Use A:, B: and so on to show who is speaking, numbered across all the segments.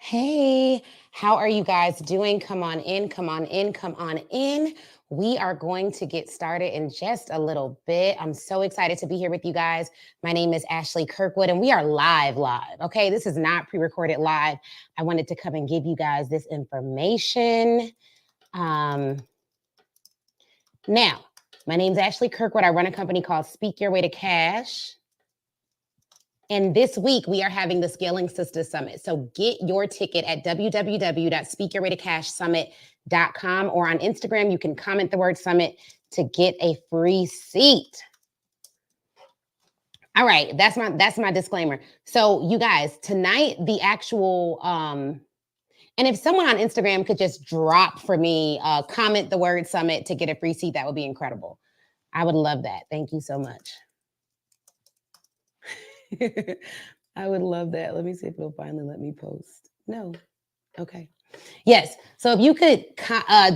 A: Hey, how are you guys doing? Come on in, come on in, come on in. We are going to get started in just a little bit. I'm so excited to be here with you guys. My name is Ashley Kirkwood, and we are live. Okay, this is not pre recorded live. I wanted to come and give you guys this information. Um, now, my name is Ashley Kirkwood. I run a company called Speak Your Way to Cash. And this week, we are having the Scaling Sisters Summit. So get your ticket at www.speakyourwaytocashsummit.com, or on Instagram, you can comment the word summit to get a free seat. All right, that's my disclaimer. So you guys, tonight, the actual, and if someone on Instagram could just drop for me, comment the word summit to get a free seat, that would be incredible. I would love that. Thank you so much. I would love that. Let me see if it'll finally let me post. No. Okay. Yes. So if you could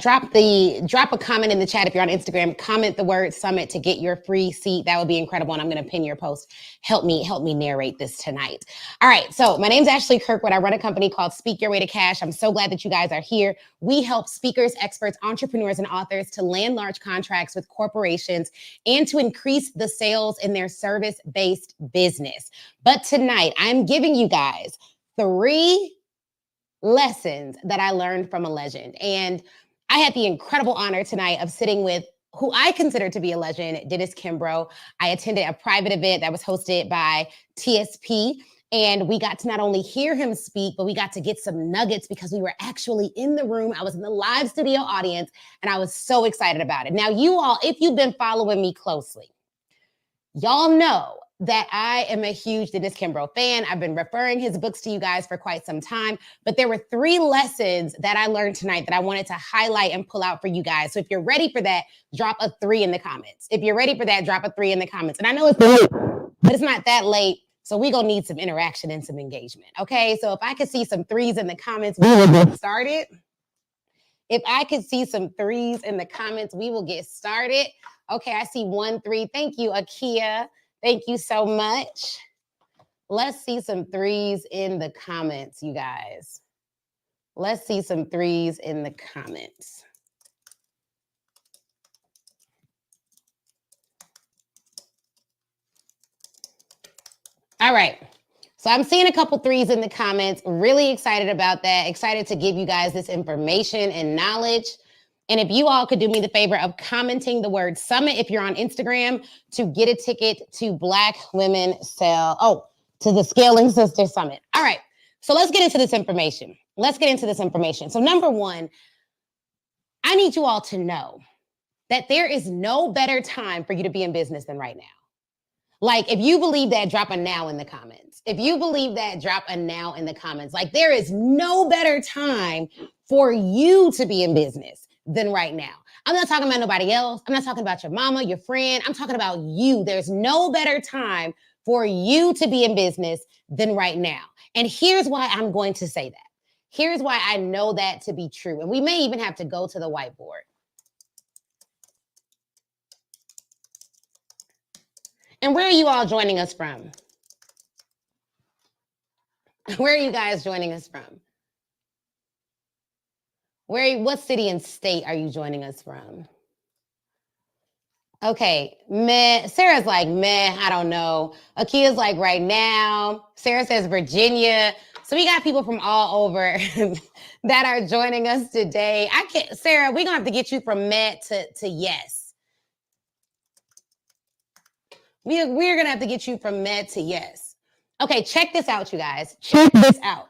A: drop a comment in the chat if you're on Instagram, comment the word summit to get your free seat. That would be incredible. And I'm going to pin your post. Help me narrate this tonight. All right. So my name's Ashley Kirkwood. I run a company called Speak Your Way to Cash. I'm so glad that you guys are here. We help speakers, experts, entrepreneurs, and authors to land large contracts with corporations and to increase the sales in their service-based business. But tonight, I'm giving you guys 3 lessons that I learned from a legend. And I had the incredible honor tonight of sitting with who I consider to be a legend, Dennis Kimbro. I attended a private event that was hosted by TSP, and we got to not only hear him speak, but we got to get some nuggets because we were actually in the room. I was in the live studio audience, and I was so excited about it. Now, you all, if you've been following me closely, y'all know that I am a huge Dennis Kimbro fan. I've been referring his books to you guys for quite some time, but there were 3 lessons that I learned tonight that I wanted to highlight and pull out for you guys. So if you're ready for that, drop a 3 in the comments. If you're ready for that, drop a 3 in the comments. And I know it's late, but it's not that late. So we're going to need some interaction and some engagement. Okay. So if I could see some 3s in the comments, we will get started. If I could see some 3s in the comments, we will get started. Okay. I see 1 3. Thank you, Akia. Thank you so much. Let's see some 3s in the comments, you guys. Let's see some 3s in the comments. All right. So I'm seeing a couple 3s in the comments. Really excited about that. Excited to give you guys this information and knowledge. And if you all could do me the favor of commenting the word summit if you're on Instagram to get a ticket to Black Women to the Scaling Sisters Summit. All right, so let's get into this information. So number 1, I need you all to know that there is no better time for you to be in business than right now. Like, if you believe that, drop a now in the comments. If you believe that, drop a now in the comments. Like, there is no better time for you to be in business than right now. I'm not talking about nobody else. I'm not talking about your mama, your friend. I'm talking about you. There's no better time for you to be in business than right now. And here's why I'm going to say that. Here's why I know that to be true. And we may even have to go to the whiteboard. And where are you all joining us from? Where are you guys joining us from? What city and state are you joining us from? Okay, meh. Sarah's like, meh, I don't know. Akia's like, right now. Sarah says Virginia. So we got people from all over that are joining us today. Sarah, we're gonna have to get you from meh to yes. We're gonna have to get you from meh to yes. Okay, check this out, you guys. Check this out.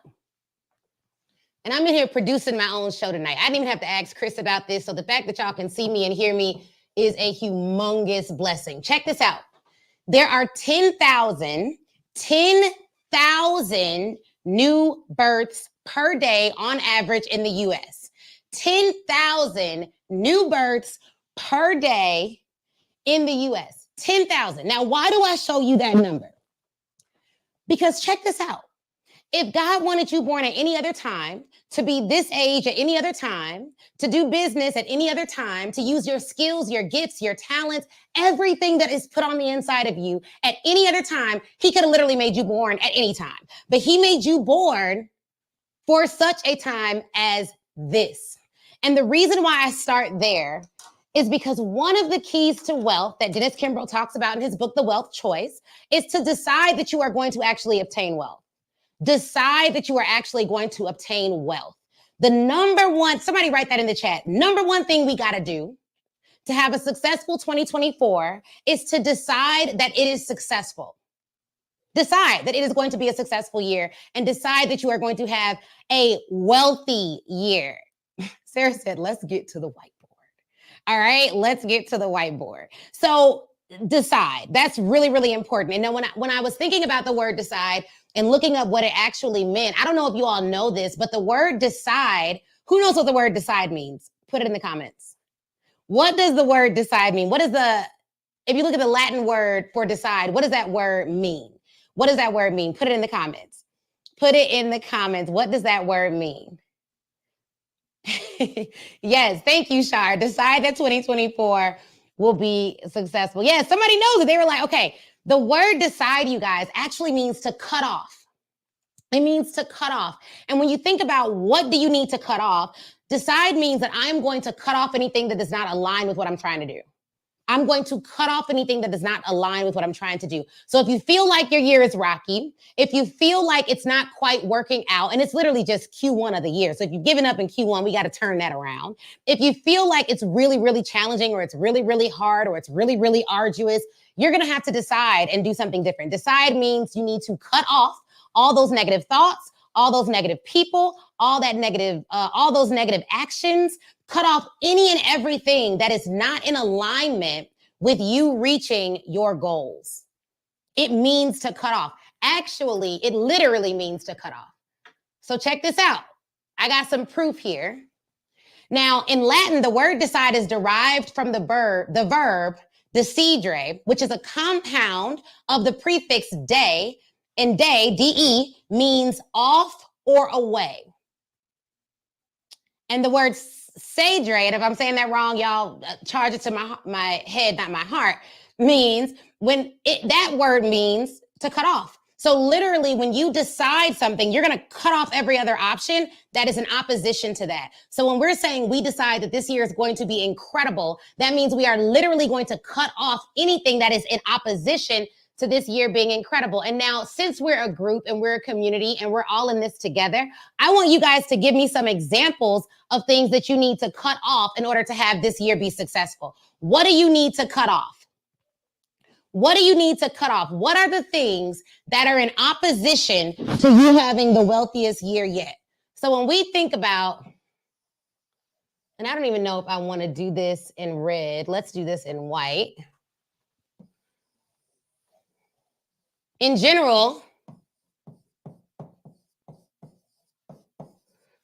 A: And I'm in here producing my own show tonight. I didn't even have to ask Chris about this. So the fact that y'all can see me and hear me is a humongous blessing. Check this out. There are 10,000 new births per day on average in the US. 10,000 new births per day in the US. 10,000. Now, why do I show you that number? Because check this out. If God wanted you born at any other time, to be this age at any other time, to do business at any other time, to use your skills, your gifts, your talents, everything that is put on the inside of you at any other time, he could have literally made you born at any time. But he made you born for such a time as this. And the reason why I start there is because one of the keys to wealth that Dennis Kimbro talks about in his book, The Wealth Choice, is to decide that you are going to actually obtain wealth. Decide that you are actually going to obtain wealth. The number one, somebody write that in the chat. Number one thing we got to do to have a successful 2024 is to decide that it is successful. Decide that it is going to be a successful year and decide that you are going to have a wealthy year. Sarah said, let's get to the whiteboard. All right, let's get to the whiteboard. So decide. That's really, really important. And then when I was thinking about the word decide and looking up what it actually meant, I don't know if you all know this, but the word decide, who knows what the word decide means? Put it in the comments. What does the word decide mean? If you look at the Latin word for decide, what does that word mean? What does that word mean? Put it in the comments. Put it in the comments. What does that word mean? Yes, thank you, Shar. Decide that 2024 will be successful. Yes, somebody knows it. They were like, okay, the word decide, you guys, actually means to cut off. It means to cut off. And when you think about what do you need to cut off, decide means that I'm going to cut off anything that does not align with what I'm trying to do. I'm going to cut off anything that does not align with what I'm trying to do. So if you feel like your year is rocky, if you feel like it's not quite working out, and it's literally just Q1 of the year. So if you've given up in Q1, we got to turn that around. If you feel like it's really, really challenging, or it's really, really hard, or it's really, really arduous, you're going to have to decide and do something different. Decide means you need to cut off all those negative thoughts, all those negative people, all those negative actions. Cut off any and everything that is not in alignment with you reaching your goals. It means to cut off. Actually, it literally means to cut off. So check this out. I got some proof here. Now, in Latin, the word decide is derived from the verb decidere, which is a compound of the prefix de, and de, de, means off or away. And the word sedere, and if I'm saying that wrong, y'all charge it to my head, not my heart, means that word means to cut off. So literally, when you decide something, you're going to cut off every other option that is in opposition to that. So when we're saying we decide that this year is going to be incredible, that means we are literally going to cut off anything that is in opposition to this year being incredible. And now, since we're a group and we're a community and we're all in this together, I want you guys to give me some examples of things that you need to cut off in order to have this year be successful. What do you need to cut off? What do you need to cut off? What are the things that are in opposition to you having the wealthiest year yet? So when we think about, and I don't even know if I want to do this in red. Let's do this in white. In general,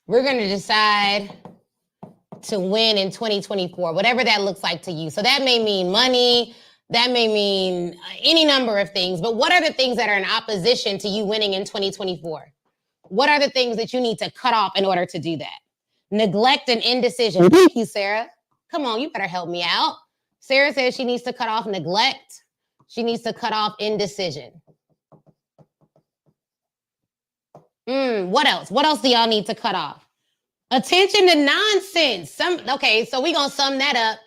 A: we're going to decide to win in 2024, whatever that looks like to you. So that may mean money. That may mean any number of things. But what are the things that are in opposition to you winning in 2024? What are the things that you need to cut off in order to do that? Neglect and indecision. Thank you, Sarah. Come on, you better help me out. Sarah says she needs to cut off neglect. She needs to cut off indecision. What else? What else do y'all need to cut off? Attention to nonsense. Okay, so we're going to sum that up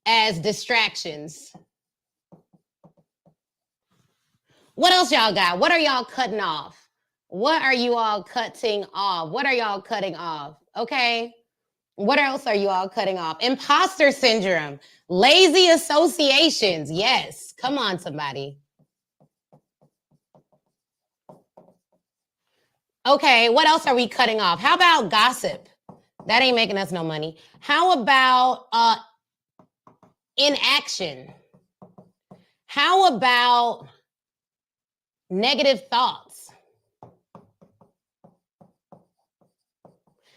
A: as distractions. What else y'all got? What are y'all cutting off? What are you all cutting off? What are y'all cutting off? Okay. What else are you all cutting off? Imposter syndrome, lazy associations. Yes. Come on, somebody. Okay. What else are we cutting off? How about gossip? That ain't making us no money. How about inaction? How about negative thoughts?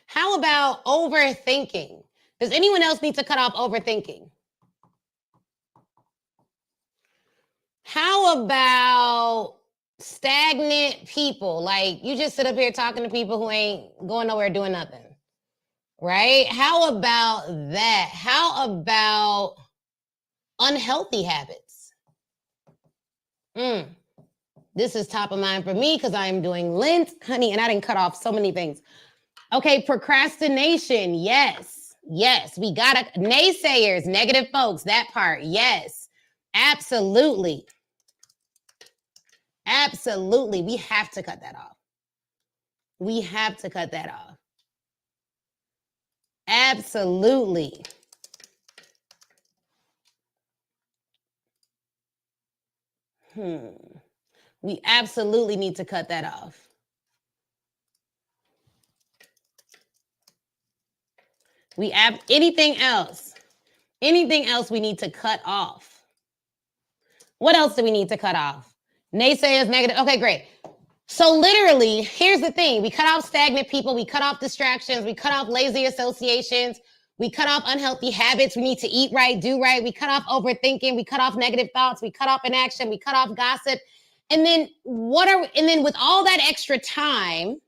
A: How about overthinking? Does anyone else need to cut off overthinking? How about stagnant people? Like you just sit up here talking to people who ain't going nowhere doing nothing, right? How about that? How about unhealthy habits? This is top of mind for me because I am doing Lent, honey, and I didn't cut off so many things. Okay, procrastination. Yes. Yes. We got to, naysayers, negative folks, that part. Yes. Absolutely. Absolutely. We have to cut that off. We have to cut that off. Absolutely. We absolutely need to cut that off. Anything else? Anything else we need to cut off? What else do we need to cut off? Naysayers, negative. Okay, great. So literally, here's the thing. We cut off stagnant people. We cut off distractions. We cut off lazy associations. We cut off unhealthy habits. We need to eat right, do right. We cut off overthinking. We cut off negative thoughts. We cut off inaction. We cut off gossip. And then with all that extra time,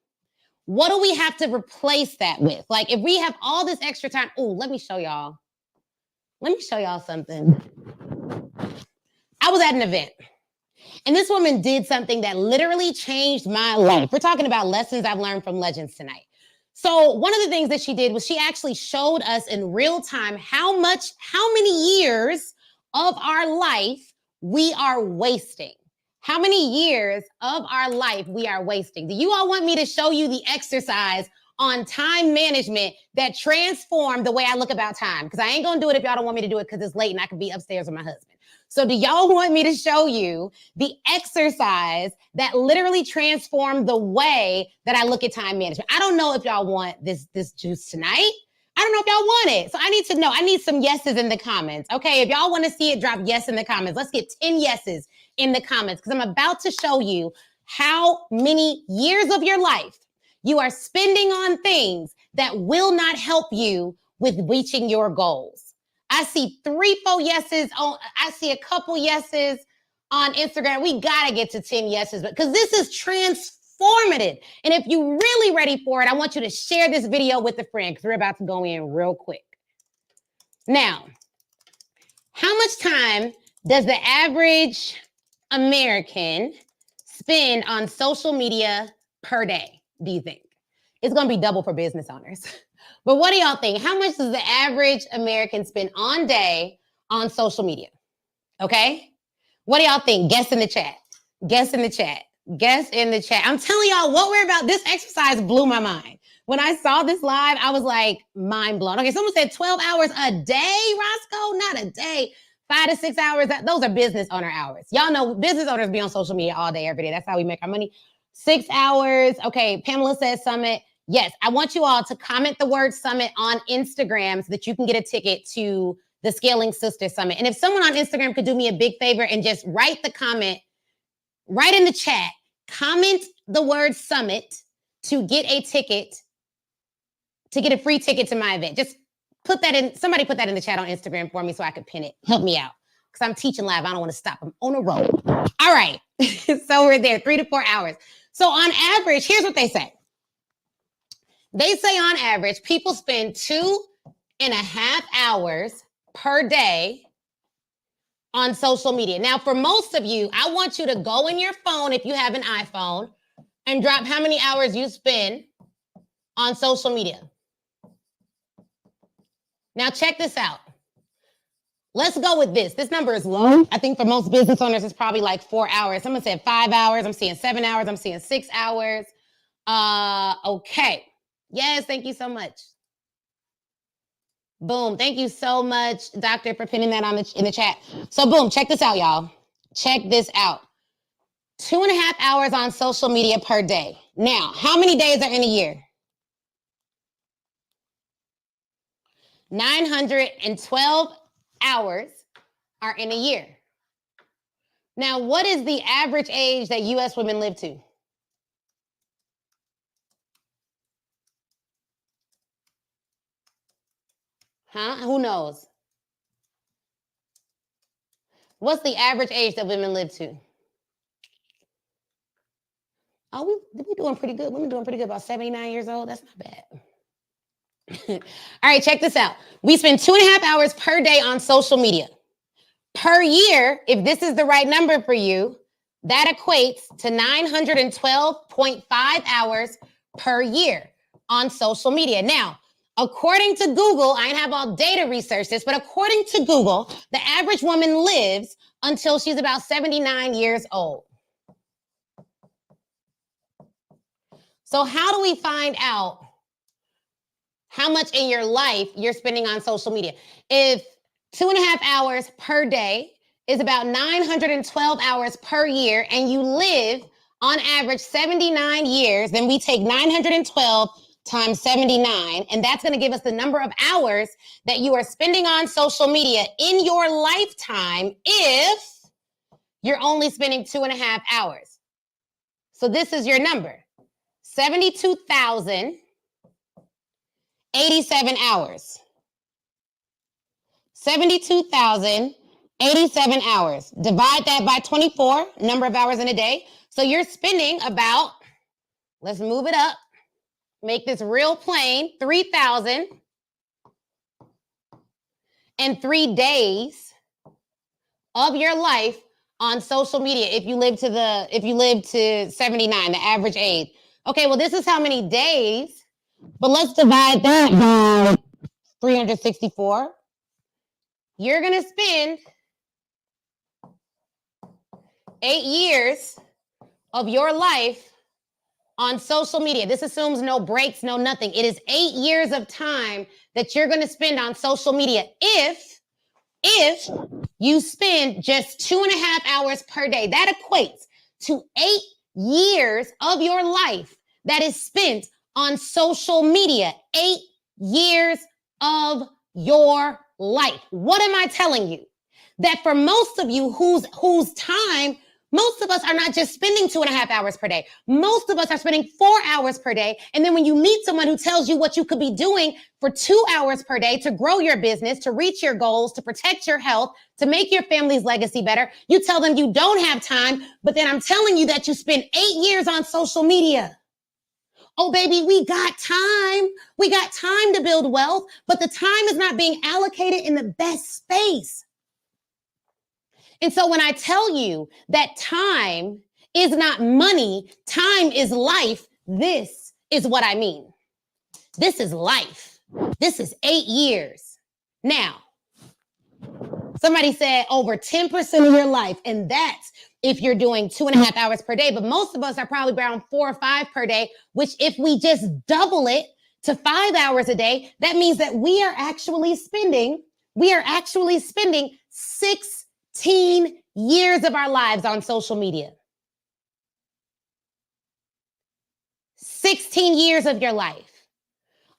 A: what do we have to replace that with? Like if we have all this extra time, let me show y'all. Let me show y'all something. I was at an event. And this woman did something that literally changed my life. We're talking about lessons I've learned from legends tonight. So one of the things that she did was she actually showed us in real time how many years of our life we are wasting. How many years of our life we are wasting. Do you all want me to show you the exercise on time management that transformed the way I look about time? Because I ain't going to do it if y'all don't want me to do it because it's late and I can be upstairs with my husband. So do y'all want me to show you the exercise that literally transformed the way that I look at time management? I don't know if y'all want this juice tonight. I don't know if y'all want it. So I need to know. I need some yeses in the comments. Okay, if y'all want to see it, drop yes in the comments. Let's get 10 yeses in the comments because I'm about to show you how many years of your life you are spending on things that will not help you with reaching your goals. I see 3-4 yeses. I see a couple yeses on Instagram. We got to get to 10 yeses because this is transformative. And if you're really ready for it, I want you to share this video with a friend because we're about to go in real quick. Now, how much time does the average American spend on social media per day, do you think? It's going to be double for business owners. But what do y'all think? How much does the average American spend on day on social media? Okay? What do y'all think? Guess in the chat. Guess in the chat. Guess in the chat. I'm telling y'all what we're about. This exercise blew my mind. When I saw this live, I was like mind blown. Okay, someone said 12 hours a day, Roscoe? Not a day. 5 to 6 hours. Those are business owner hours. Y'all know business owners be on social media all day, every day. That's how we make our money. 6 hours. Okay, Pamela says summit. Yes, I want you all to comment the word summit on Instagram so that you can get a ticket to the Scaling Sister Summit. And if someone on Instagram could do me a big favor and just write the comment, right in the chat, comment the word summit to get a ticket, to get a free ticket to my event. Just put that in, somebody put that in the chat on Instagram for me so I could pin it. Help me out. Because I'm teaching live. I don't want to stop. I'm on a roll. All right. So we're there, 3 to 4 hours. So on average, here's what they say. They say on average, people spend 2.5 hours per day on social media. Now, for most of you, I want you to go in your phone, if you have an iPhone, and drop how many hours you spend on social media. Now, check this out. Let's go with this. This number is low. I think for most business owners, it's probably like 4 hours. Someone said 5 hours. I'm seeing 7 hours. I'm seeing 6 hours. Okay. Yes, thank you so much. Boom. Thank you so much, Doctor, for pinning that in the chat. So boom, check this out, y'all. Check this out. 2.5 hours on social media per day. Now, how many days are in a year? 912 hours are in a year. Now, what is the average age that U.S. women live to? Huh? Who knows? What's the average age that women live to? Oh, we're doing pretty good. Women doing pretty good. About 79 years old. That's not bad. All right, check this out. We spend 2.5 hours per day on social media. Per year, if this is the right number for you, that equates to 912.5 hours per year on social media. Now, according to Google, I ain't have all data research this, but according to Google, the average woman lives until she's about 79 years old. So how do we find out how much in your life you're spending on social media? If 2.5 hours per day is about 912 hours per year, and you live on average 79 years, then we take 912 times 79, and that's going to give us the number of hours that you are spending on social media in your lifetime if you're only spending 2.5 hours. So this is your number, 72,087 hours. 72,087 hours. Divide that by 24, number of hours in a day. So you're spending about, let's move it up, make this real plain, 3,003 days of your life on social media if you live to 79, the average age. Okay, well, this is how many days, but let's divide that by 364. You're going to spend 8 years of your life on social media. This assumes no breaks, no nothing. It is 8 years of time that you're going to spend on social media if you spend just 2.5 hours per day. That equates to 8 years of your life that is spent on social media. 8 years of your life. What am I telling you? That for most of you whose time, most of us are not just spending 2.5 hours per day. Most of us are spending 4 hours per day. And then when you meet someone who tells you what you could be doing for 2 hours per day to grow your business, to reach your goals, to protect your health, to make your family's legacy better, you tell them you don't have time, but then I'm telling you that you spend 8 years on social media. Oh, baby, we got time. We got time to build wealth, but the time is not being allocated in the best space. And so when I tell you that time is not money, time is life, this is what I mean. This is life. This is 8 years. Now, somebody said over 10% of your life, and that's if you're doing 2.5 hours per day, but most of us are probably around 4 or 5 per day, which if we just double it to 5 hours a day, that means that we are actually spending 16 years of our lives on social media. 16 years of your life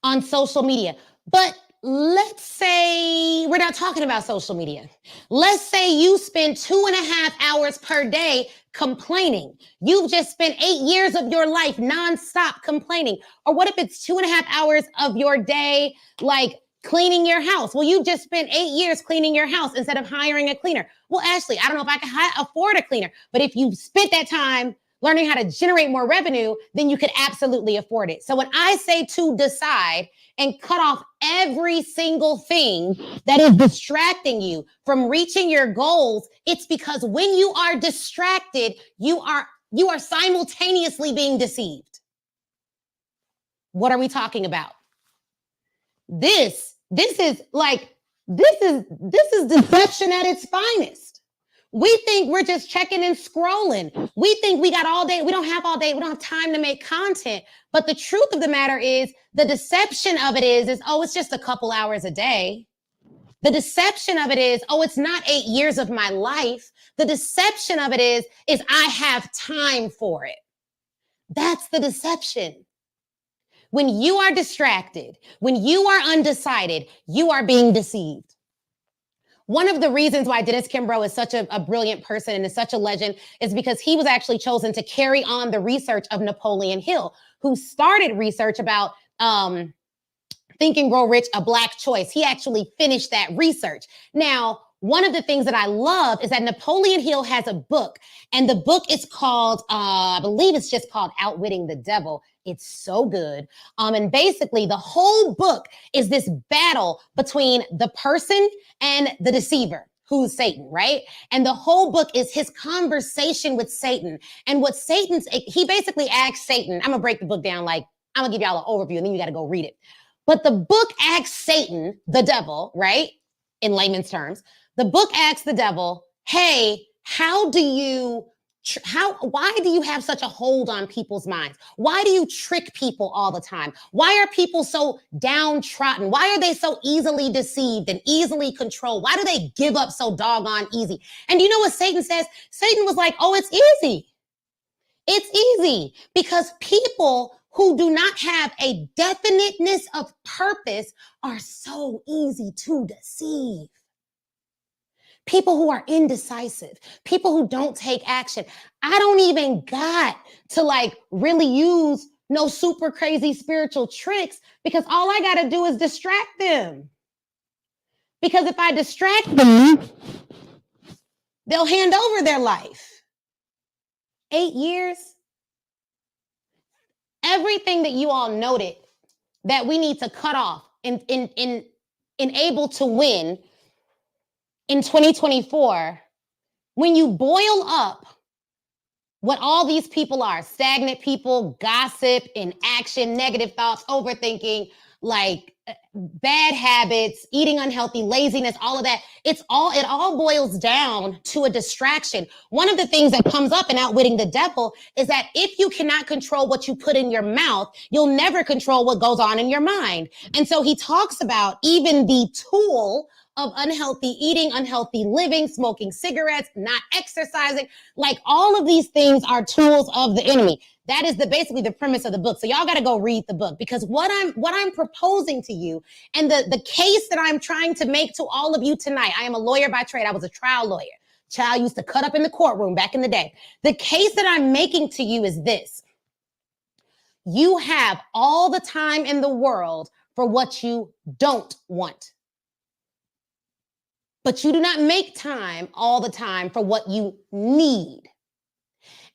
A: on social media. But let's say we're not talking about social media. Let's say you spend 2.5 hours per day complaining. You've just spent 8 years of your life nonstop complaining. Or what if it's 2.5 hours of your day, like cleaning your house? Well, you just spent 8 years cleaning your house instead of hiring a cleaner. Well, Ashley, I don't know if I can afford a cleaner, but if you spent that time learning how to generate more revenue, then you could absolutely afford it. So when I say to decide and cut off every single thing that is distracting you from reaching your goals, it's because when you are distracted, you are simultaneously being deceived. What are we talking about? This is deception at its finest. We think we're just checking and scrolling. We think we got all day. We don't have all day. We don't have time to make content. But the truth of the matter is, the deception of it is, oh, it's just a couple hours a day. The deception of it is, oh, it's not 8 years of my life. The deception of it is I have time for it. That's the deception. When you are distracted, when you are undecided, you are being deceived. One of the reasons why Dennis Kimbro is such a brilliant person and is such a legend is because he was actually chosen to carry on the research of Napoleon Hill, who started research about Think and Grow Rich, A Black Choice. He actually finished that research. Now, one of the things that I love is that Napoleon Hill has a book, and the book is called, I believe it's just called Outwitting the Devil. It's so good. And basically the whole book is this battle between the person and the deceiver, who's Satan, right? And the whole book is his conversation with Satan. And what he basically asks Satan, I'm gonna break the book down like I'm gonna give y'all an overview and then you got to go read it. But the book asks Satan, the devil, right? In layman's terms, the book asks the devil, hey, why do you have such a hold on people's minds? Why do you trick people all the time? Why are people so downtrodden? Why are they so easily deceived and easily controlled? Why do they give up so doggone easy? And you know what Satan says? Satan was like, oh, it's easy. It's easy because people who do not have a definiteness of purpose are so easy to deceive. People who are indecisive, people who don't take action. I don't even got to like really use no super crazy spiritual tricks because all I got to do is distract them. Because if I distract them, they'll hand over their life. 8 years. Everything that you all noted that we need to cut off in able to win in 2024, when you boil up what all these people are, stagnant people, gossip, inaction, negative thoughts, overthinking, like bad habits, eating unhealthy, laziness, all of that, it all boils down to a distraction. One of the things that comes up in Outwitting the Devil is that if you cannot control what you put in your mouth, you'll never control what goes on in your mind. And so he talks about even the tool of unhealthy eating, unhealthy living, smoking cigarettes, not exercising, like all of these things are tools of the enemy. That is basically the premise of the book. So y'all got to go read the book because what I'm proposing to you and the case that I'm trying to make to all of you tonight, I am a lawyer by trade. I was a trial lawyer. Child used to cut up in the courtroom back in the day. The case that I'm making to you is this. You have all the time in the world for what you don't want. But you do not make time all the time for what you need.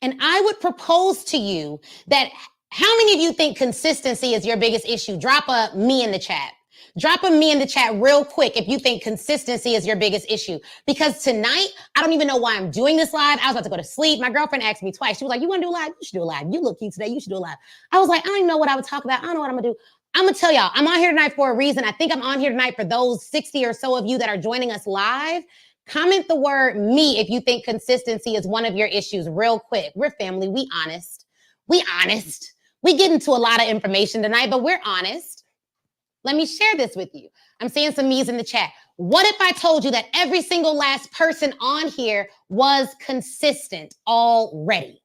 A: And I would propose to you that how many of you think consistency is your biggest issue? Drop a me in the chat. Drop a me in the chat real quick if you think consistency is your biggest issue. Because tonight, I don't even know why I'm doing this live. I was about to go to sleep. My girlfriend asked me twice. She was like, you want to do a live? You should do a live. You look cute today. You should do a live. I was like, I don't even know what I would talk about. I don't know what I'm going to do. I'm going to tell y'all, I'm on here tonight for a reason. I think I'm on here tonight for those 60 or so of you that are joining us live. Comment the word me if you think consistency is one of your issues real quick. We're family. We honest. We honest. We get into a lot of information tonight, but we're honest. Let me share this with you. I'm seeing some me's in the chat. What if I told you that every single last person on here was consistent already?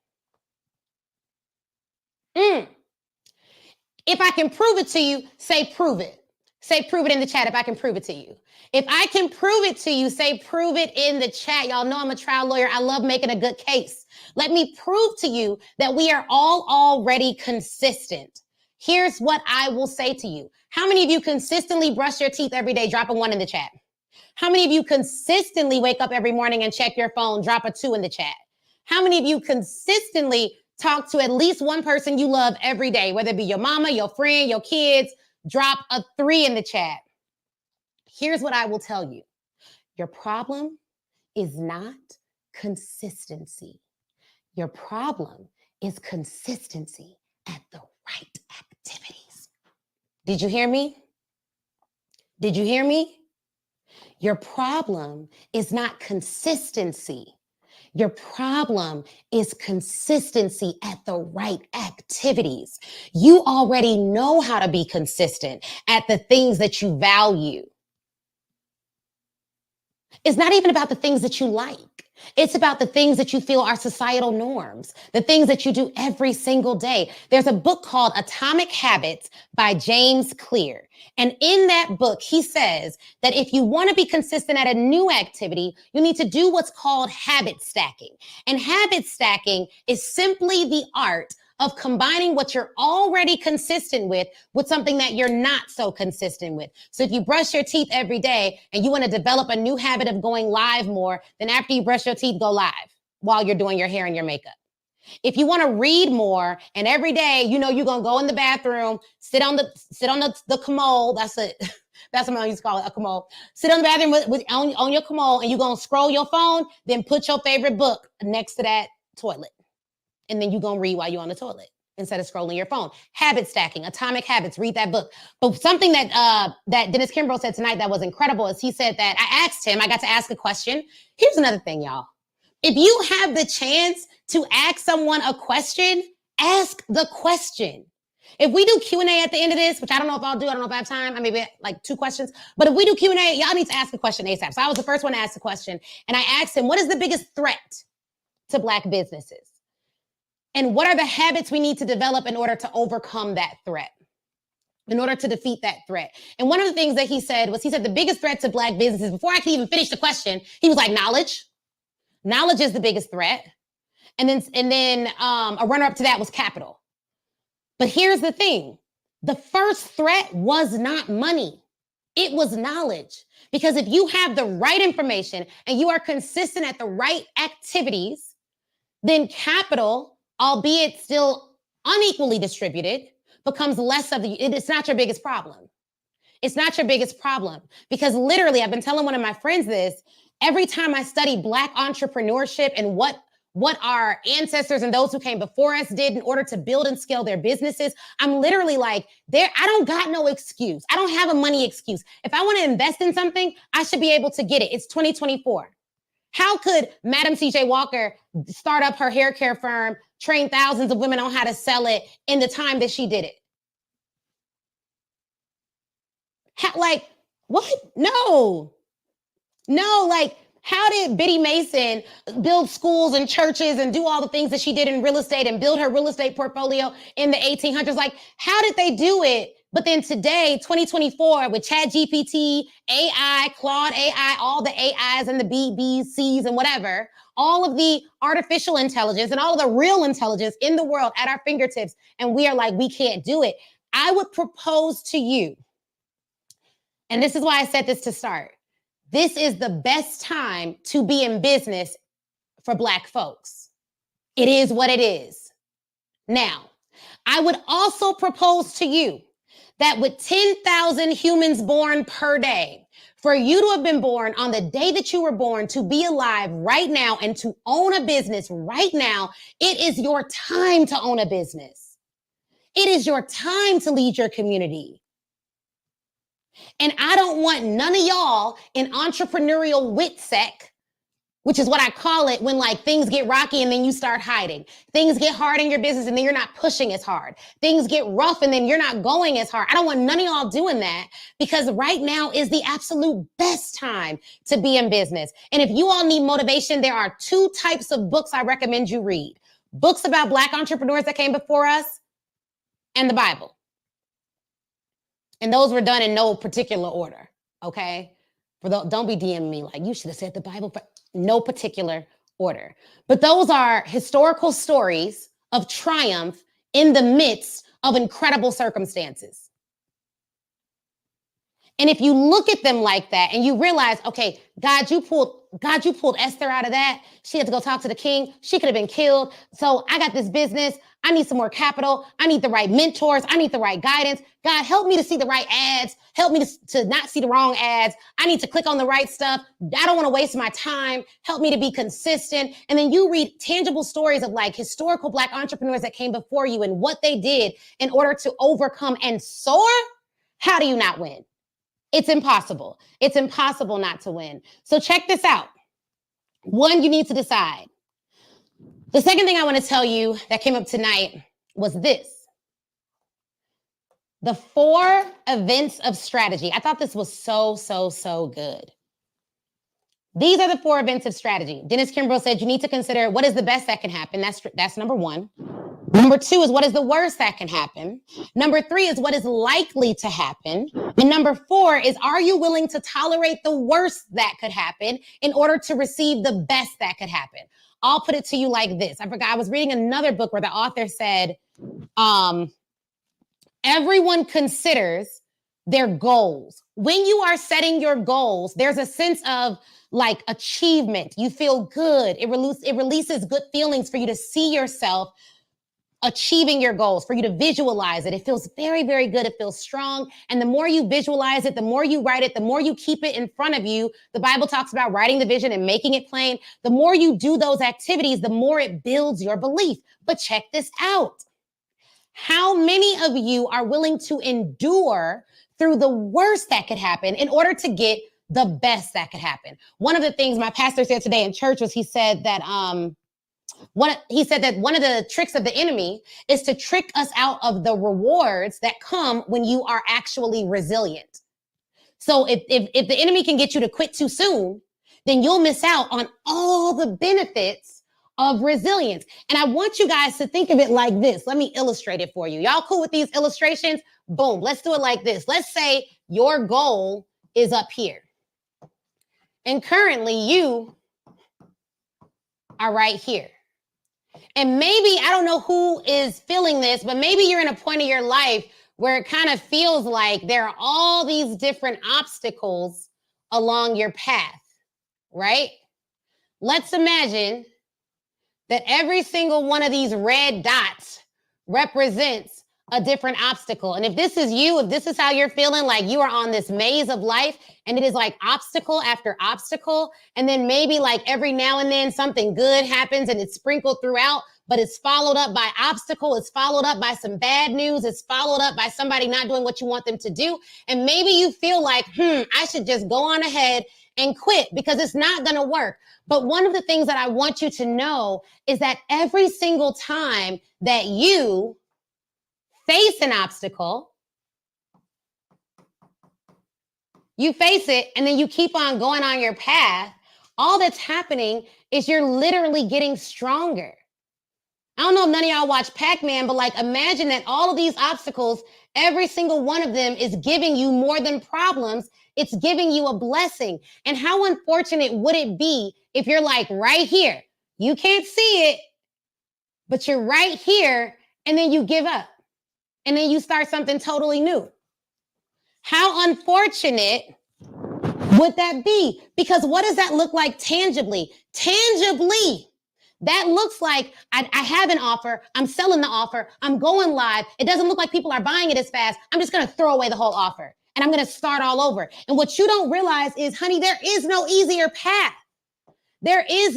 A: If I can prove it to you, say prove it. Say prove it in the chat if I can prove it to you. If I can prove it to you, say prove it in the chat. Y'all know I'm a trial lawyer. I love making a good case. Let me prove to you that we are all already consistent. Here's what I will say to you. How many of you consistently brush your teeth every day? Drop a 1 in the chat. How many of you consistently wake up every morning and check your phone? Drop a 2 in the chat. How many of you consistently talk to at least one person you love every day, whether it be your mama, your friend, your kids? Drop a 3 in the chat. Here's what I will tell you. Your problem is not consistency. Your problem is consistency at the right activities. Did you hear me? Did you hear me? Your problem is not consistency. Your problem is consistency at the right activities. You already know how to be consistent at the things that you value. It's not even about the things that you like. It's about the things that you feel are societal norms, the things that you do every single day. There's a book called Atomic Habits by James Clear. And in that book, he says that if you want to be consistent at a new activity, you need to do what's called habit stacking. And habit stacking is simply the art of combining what you're already consistent with something that you're not so consistent with. So if you brush your teeth every day and you want to develop a new habit of going live more, then after you brush your teeth, go live while you're doing your hair and your makeup. If you want to read more and every day, you know, you're going to go in the bathroom, sit on the commode. That's what I used to call it, a commode. Sit on the bathroom on your commode and you're going to scroll your phone, then put your favorite book next to that toilet. And then you're going to read while you're on the toilet. instead of scrolling your phone. Habit stacking, Atomic Habits, read that book. But something that Dennis Kimbro said tonight that was incredible is he said that I asked him, I got to ask a question. Here's another thing, y'all. If you have the chance to ask someone a question, ask the question. If we do Q&A at the end of this, which I don't know if I'll do, I don't know if I have time, I maybe like 2 questions, but if we do Q&A, y'all need to ask a question ASAP. So I was the first one to ask the question, and I asked him, what is the biggest threat to Black businesses? And what are the habits we need to develop in order to overcome that threat, in order to defeat that threat? And one of the things that he said was, he said the biggest threat to Black businesses, before I could even finish the question, he was like, knowledge. Knowledge is the biggest threat. And then a runner-up to that was capital. But here's the thing. The first threat was not money. It was knowledge. Because if you have the right information and you are consistent at the right activities, then capital, albeit still unequally distributed, becomes less of it's not your biggest problem. It's not your biggest problem. Because literally, I've been telling one of my friends this, every time I study Black entrepreneurship and what our ancestors and those who came before us did in order to build and scale their businesses, I'm literally like, I don't got no excuse. I don't have a money excuse. If I want to invest in something, I should be able to get it. It's 2024. How could Madam CJ Walker start up her hair care firm, train thousands of women on how to sell it in the time that she did it? Like, what? No, like, how did Biddy Mason build schools and churches and do all the things that she did in real estate and build her real estate portfolio in the 1800s? Like, how did they do it? But then today, 2024, with ChatGPT, AI, Claude AI, all the AIs and the BBCs and whatever, all of the artificial intelligence and all of the real intelligence in the world at our fingertips, and we are like, we can't do it. I would propose to you, and this is why I said this to start, this is the best time to be in business for Black folks. It is what it is. Now, I would also propose to you that with 10,000 humans born per day, for you to have been born on the day that you were born, to be alive right now and to own a business right now, it is your time to own a business. It is your time to lead your community. And I don't want none of y'all in entrepreneurial WITSEC, which is what I call it when like things get rocky and then you start hiding. Things get hard in your business and then you're not pushing as hard. Things get rough and then you're not going as hard. I don't want none of y'all doing that, because right now is the absolute best time to be in business. And if you all need motivation, there are 2 types of books I recommend you read. Books about Black entrepreneurs that came before us and the Bible. And those were done in no particular order, okay? Don't be DMing me like, you should have said the Bible, for no particular order. But those are historical stories of triumph in the midst of incredible circumstances. And if you look at them like that and you realize, okay, God, you pulled Esther out of that. She had to go talk to the king. She could have been killed. So I got this business. I need some more capital. I need the right mentors. I need the right guidance. God, help me to see the right ads. Help me to not see the wrong ads. I need to click on the right stuff. I don't want to waste my time. Help me to be consistent. And then you read tangible stories of like historical Black entrepreneurs that came before you and what they did in order to overcome and soar. How do you not win? It's impossible. It's impossible not to win. So check this out. 1, you need to decide. The second thing I want to tell you that came up tonight was this. The 4 events of strategy. I thought this was so good. These are the 4 events of strategy. Dennis Kimbro said you need to consider what is the best that can happen. That's number 1. Number 2 is what is the worst that can happen. Number 3 is what is likely to happen. And number 4 is, are you willing to tolerate the worst that could happen in order to receive the best that could happen? I'll put it to you like this. I was reading another book where the author said, everyone considers their goals. When you are setting your goals, there's a sense of like achievement. You feel good. It releases good feelings for you to see yourself achieving your goals, for you to visualize it. It feels very, very good. It feels strong. And the more you visualize it, the more you write it, the more you keep it in front of you. The Bible talks about writing the vision and making it plain. The more you do those activities, the more it builds your belief. But check this out. How many of you are willing to endure through the worst that could happen in order to get the best that could happen? One of the things my pastor said today in church was he said that one of the tricks of the enemy is to trick us out of the rewards that come when you are actually resilient. So if the enemy can get you to quit too soon, then you'll miss out on all the benefits of resilience. And I want you guys to think of it like this. Let me illustrate it for you. Y'all cool with these illustrations? Boom. Let's do it like this. Let's say your goal is up here. And currently you are right here. And maybe, I don't know who is feeling this, but maybe you're in a point of your life where it kind of feels like there are all these different obstacles along your path, right? Let's imagine that every single one of these red dots represents a different obstacle. And if this is you, if this is how you're feeling, like you are on this maze of life and it is like obstacle after obstacle, and then maybe like every now and then something good happens and it's sprinkled throughout, but it's followed up by obstacle, it's followed up by some bad news, it's followed up by somebody not doing what you want them to do. And maybe you feel like, I should just go on ahead and quit because it's not going to work. But one of the things that I want you to know is that every single time that you face an obstacle, you face it and then you keep on going on your path, all that's happening is you're literally getting stronger. I don't know if none of y'all watch Pac-Man, but like imagine that all of these obstacles, every single one of them is giving you more than problems. It's giving you a blessing. And how unfortunate would it be if you're like right here, you can't see it, but you're right here and then you give up and then you start something totally new. How unfortunate would that be? Because what does that look like tangibly? Tangibly, that looks like I have an offer, I'm selling the offer, I'm going live. It doesn't look like people are buying it as fast. I'm just going to throw away the whole offer and I'm going to start all over. And what you don't realize is, honey, there is no easier path. There is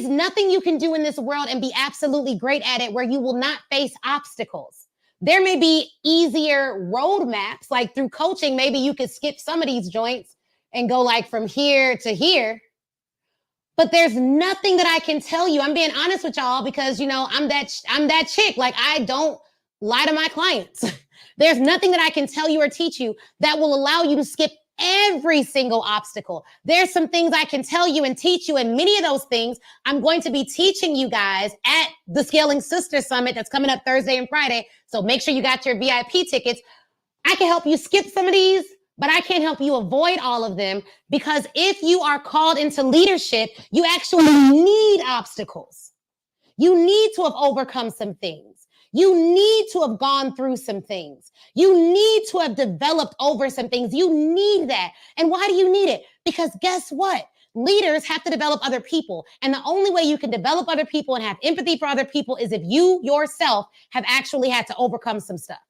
A: nothing you can do in this world and be absolutely great at it where you will not face obstacles. There may be easier roadmaps, like through coaching, maybe you could skip some of these joints and go like from here to here. But there's nothing that I can tell you. I'm being honest with y'all because, I'm that chick. Like, I don't lie to my clients. There's nothing that I can tell you or teach you that will allow you to skip every single obstacle. There's some things I can tell you and teach you, and many of those things I'm going to be teaching you guys at the Scaling Sisters Summit that's coming up Thursday and Friday. So make sure you got your VIP tickets. I can help you skip some of these, but I can't help you avoid all of them, because if you are called into leadership, you actually need obstacles. You need to have overcome some things. You need to have gone through some things. You need to have developed over some things. You need that. And why do you need it? Because guess what? Leaders have to develop other people. And the only way you can develop other people and have empathy for other people is if you yourself have actually had to overcome some stuff.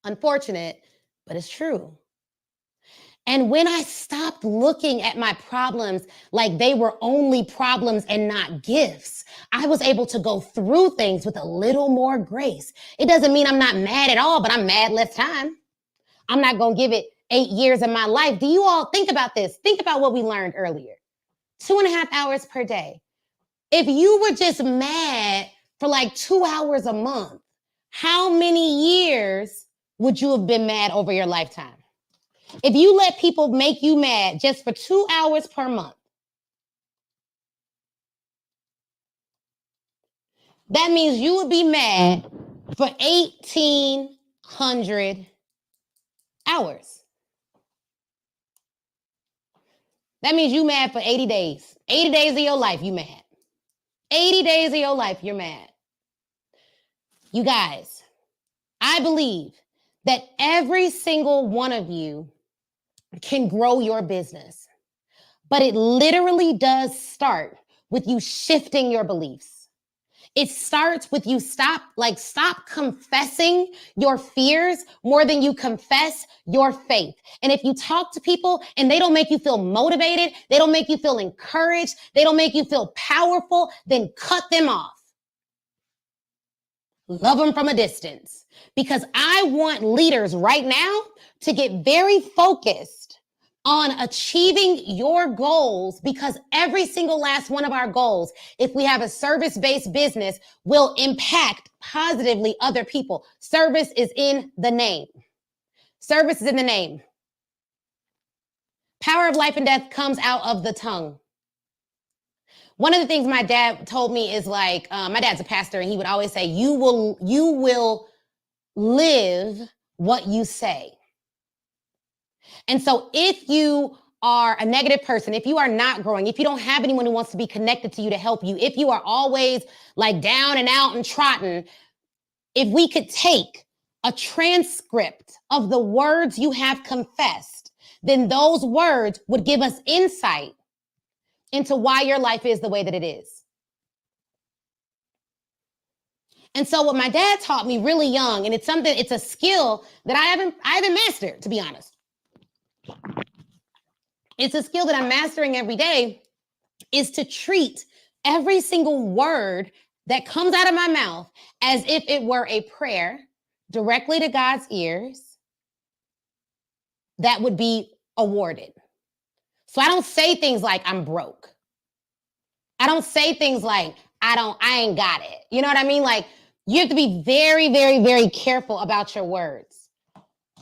A: Unfortunate, but it's true. And when I stopped looking at my problems like they were only problems and not gifts, I was able to go through things with a little more grace. It doesn't mean I'm not mad at all, but I'm mad less time. I'm not going to give it 8 years of my life. Do you all think about this? Think about what we learned earlier. 2.5 hours per day. If you were just mad for like 2 hours a month, how many years would you have been mad over your lifetime? If you let people make you mad just for 2 hours per month, that means you would be mad for 1,800 hours. That means you mad for 80 days. 80 days of your life, you mad. 80 days of your life, you're mad. You guys, I believe that every single one of you can grow your business, but it literally does start with you shifting your beliefs. It starts with you stop confessing your fears more than you confess your faith. And if you talk to people and they don't make you feel motivated, they don't make you feel encouraged, they don't make you feel powerful, then cut them off. Love them from a distance, because I want leaders right now to get very focused on achieving your goals, because every single last one of our goals, if we have a service-based business, will impact positively other people. Service is in the name. Service is in the name. Power of life and death comes out of the tongue. One of the things my dad told me is like, my dad's a pastor, and he would always say, you will live what you say. And so if you are a negative person, if you are not growing, if you don't have anyone who wants to be connected to you to help you, if you are always like down and out and trotting, if we could take a transcript of the words you have confessed, then those words would give us insight into why your life is the way that it is. And so what my dad taught me really young, and it's a skill that I haven't mastered, to be honest. It's a skill that I'm mastering every day, is to treat every single word that comes out of my mouth as if it were a prayer directly to God's ears that would be awarded. So I don't say things like I'm broke. I don't say things like I ain't got it. You know what I mean? Like, you have to be very, very, very careful about your words.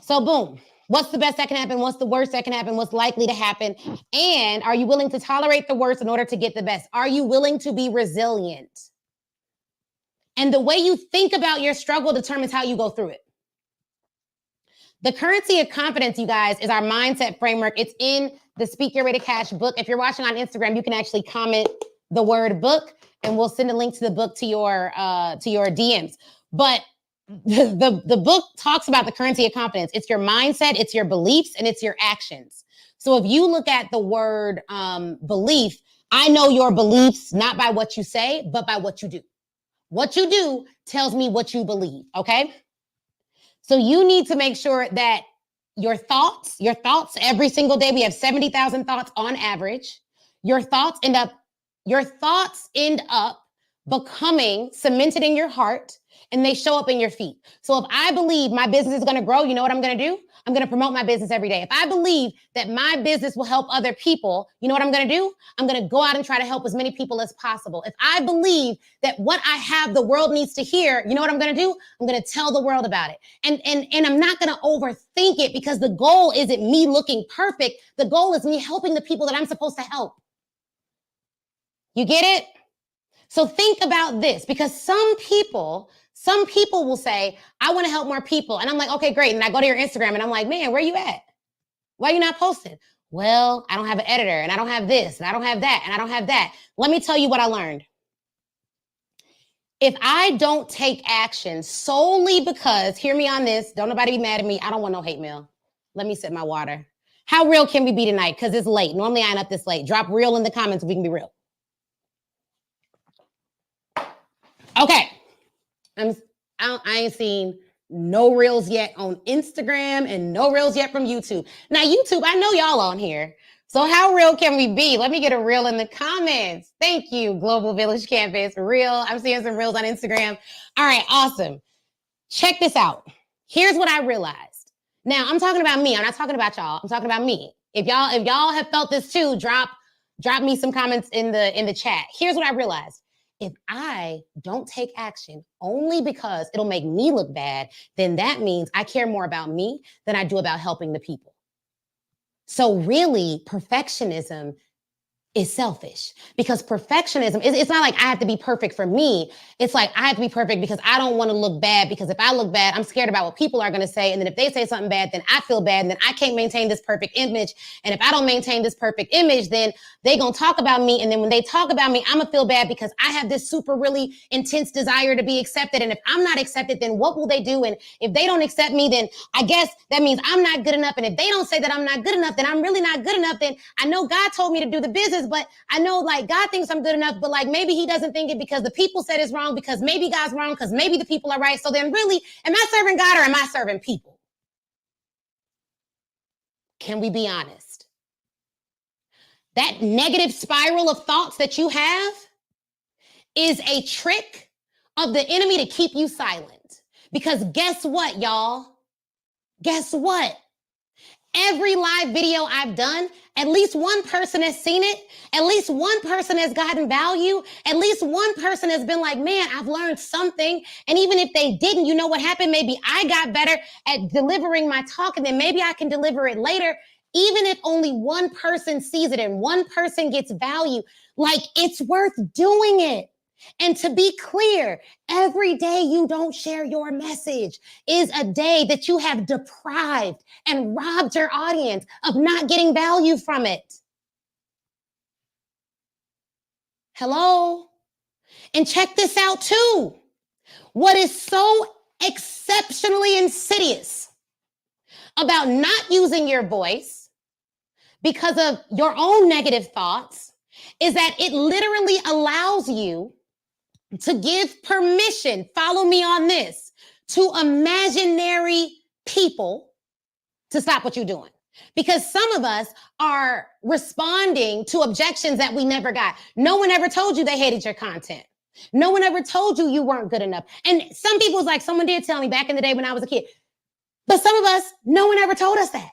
A: So boom, what's the best that can happen? What's the worst that can happen? What's likely to happen? And are you willing to tolerate the worst in order to get the best? Are you willing to be resilient? And the way you think about your struggle determines how you go through it. The currency of confidence, you guys, is our mindset framework. It's in the Speak Your Way to Cash book. If you're watching on Instagram, you can actually comment the word book, and we'll send a link to the book to your DMs. But the book talks about the currency of confidence. It's your mindset, it's your beliefs, and it's your actions. So if you look at the word belief, I know your beliefs not by what you say, but by what you do. What you do tells me what you believe, okay? So you need to make sure that your thoughts every single day, we have 70,000 thoughts on average. Your thoughts end up becoming cemented in your heart, and they show up in your feet. So if I believe my business is going to grow, you know what I'm going to do? I'm going to promote my business every day. If I believe that my business will help other people, you know what I'm going to do? I'm going to go out and try to help as many people as possible. If I believe that what I have, the world needs to hear, you know what I'm going to do? I'm going to tell the world about it. And I'm not going to overthink it, because the goal isn't me looking perfect. The goal is me helping the people that I'm supposed to help. You get it? So think about this, because some people will say, I want to help more people. And I'm like, okay, great. And I go to your Instagram and I'm like, man, where you at? Why are you not posting? Well, I don't have an editor, and I don't have this, and I don't have that, and I don't have that. Let me tell you what I learned. If I don't take action solely because, hear me on this, don't nobody be mad at me. I don't want no hate mail. Let me sip my water. How real can we be tonight? Because it's late. Normally I end up this late. Drop real in the comments if we can be real. Okay. I ain't seen no reels yet on Instagram and no reels yet from YouTube. Now, YouTube, I know y'all on here. So how real can we be? Let me get a reel in the comments. Thank you, Global Village Campus. Real. I'm seeing some reels on Instagram. All right, awesome. Check this out. Here's what I realized. Now, I'm talking about me. I'm not talking about y'all. I'm talking about me. If y'all have felt this too, drop me some comments in the chat. Here's what I realized. If I don't take action only because it'll make me look bad, then that means I care more about me than I do about helping the people. So really, perfectionism is selfish, because perfectionism, it's not like I have to be perfect for me. It's like I have to be perfect because I don't want to look bad, because if I look bad, I'm scared about what people are going to say. And then if they say something bad, then I feel bad, and then I can't maintain this perfect image. And if I don't maintain this perfect image, then they going to talk about me. And then when they talk about me, I'm going to feel bad because I have this super really intense desire to be accepted. And if I'm not accepted, then what will they do? And if they don't accept me, then I guess that means I'm not good enough. And if they don't say that I'm not good enough, then I'm really not good enough. Then I know God told me to do the business, but I know like God thinks I'm good enough, but like maybe he doesn't think it because the people said it's wrong, because maybe God's wrong, because maybe the people are right. So then really, am I serving God or am I serving people? Can we be honest? That negative spiral of thoughts that you have is a trick of the enemy to keep you silent. Because guess what, y'all? Guess what? Every live video I've done, at least one person has seen it. At least one person has gotten value. At least one person has been like, man, I've learned something. And even if they didn't, you know what happened? Maybe I got better at delivering my talk, and then maybe I can deliver it later. Even if only one person sees it and one person gets value, like, it's worth doing it. And to be clear, every day you don't share your message is a day that you have deprived and robbed your audience of not getting value from it. Hello? And check this out too. What is so exceptionally insidious about not using your voice because of your own negative thoughts is that it literally allows you to give permission, follow me on this, to imaginary people to stop what you're doing. Because some of us are responding to objections that we never got. No one ever told you they hated your content. No one ever told you you weren't good enough. And some people was like, someone did tell me back in the day when I was a kid. But some of us, no one ever told us that.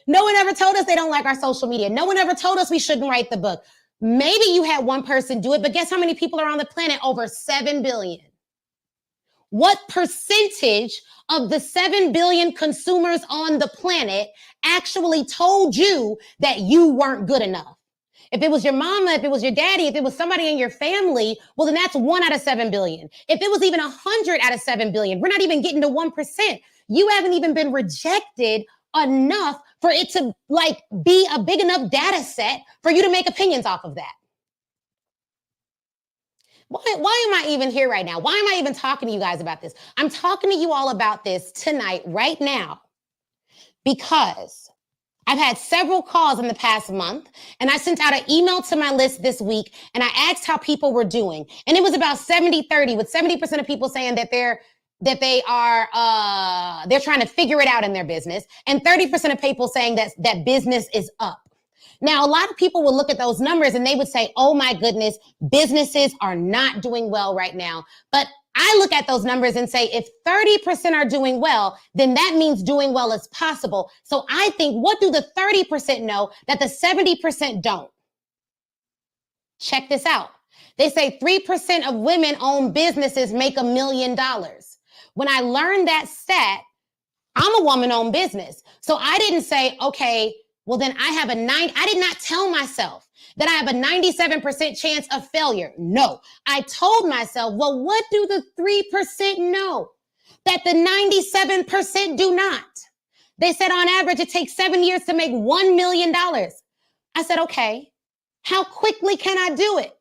A: No one ever told us they don't like our social media. No one ever told us we shouldn't write the book. Maybe you had one person do it, but guess how many people are on the planet? Over 7 billion. What percentage of the 7 billion consumers on the planet actually told you that you weren't good enough? If it was your mama, if it was your daddy, if it was somebody in your family, well, then that's 1 out of 7 billion. If it was even 100 out of 7 billion, we're not even getting to 1%. You haven't even been rejected enough for it to like be a big enough data set for you to make opinions off of that. Why am I even here right now? Why am I even talking to you guys about this? I'm talking to you all about this tonight, right now, because I've had several calls in the past month, and I sent out an email to my list this week, and I asked how people were doing. And it was about 70-30, with 70% of people saying that they're trying to figure it out in their business, and 30% of people saying that business is up. Now, a lot of people will look at those numbers and they would say, oh my goodness, businesses are not doing well right now. But I look at those numbers and say, if 30% are doing well, then that means doing well is possible. So I think, what do the 30% know that the 70% don't? Check this out. They say 3% of women-owned businesses make $1 million. When I learned that stat, I'm a woman-owned business. So I didn't say, okay, well then I did not tell myself that I have a 97% chance of failure. No, I told myself, well, what do the 3% know that the 97% do not? They said on average, it takes 7 years to make $1 million. I said, okay, how quickly can I do it?